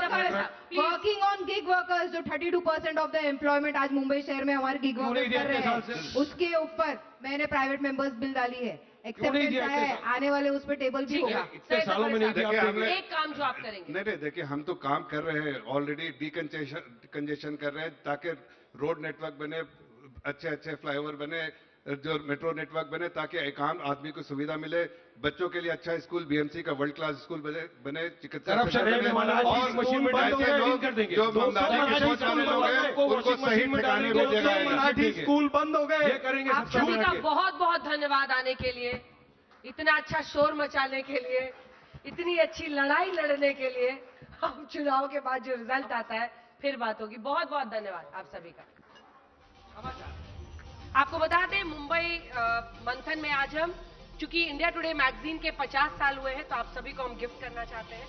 वर्किंग ऑन गिग वर्कर्स, जो 32% ऑफ द एम्प्लॉयमेंट आज मुंबई शहर में हमारे गिग क्यों नहीं वर्कर्स दिया कर रहे इतने साल हैं, से? उसके ऊपर मैंने प्राइवेट मेंबर्स बिल डाली है, एक्सेप्टेंस दिया इतने है, साल? आने वाले उस पर टेबल भी ठीक है, होगा। इतने सही सालों में नहीं सफाई दिया साहब, आपने। एक काम जो आप करेंगे, नहीं देखिए, हम तो काम कर रहे हैं ऑलरेडी, कंजेशन कर रहे हैं ताकि रोड नेटवर्क बने, अच्छे अच्छे फ्लाईओवर बने, जो मेट्रो नेटवर्क बने, ताकि एक आम आदमी को सुविधा मिले, बच्चों के लिए अच्छा स्कूल, बीएमसी का वर्ल्ड क्लास स्कूल बने, चिकित्सा करप्शन सेंटर है बने, हमारा, और मशीन में डाल ऐसे के लोग कर देंगे। जो 200 ईमानदारी की सोच वाले लोग हैं उनको सही ठिकाने पे जगह मराठी स्कूल बंद हो गए। ये करेंगे आप सबसे सभी बड़ा का के। बहुत बहुत धन्यवाद आने के लिए, इतना अच्छा शोर मचाने के लिए, इतनी अच्छी लड़ाई लड़ने के लिए। हम चुनाव के बाद जो रिजल्ट आता है फिर बात होगी। बहुत बहुत धन्यवाद आप सभी का। आपको बता दें, मुंबई मंथन में आज हम, चूंकि इंडिया टुडे मैगजीन के 50 साल हुए हैं, तो आप सभी को हम गिफ्ट करना चाहते हैं।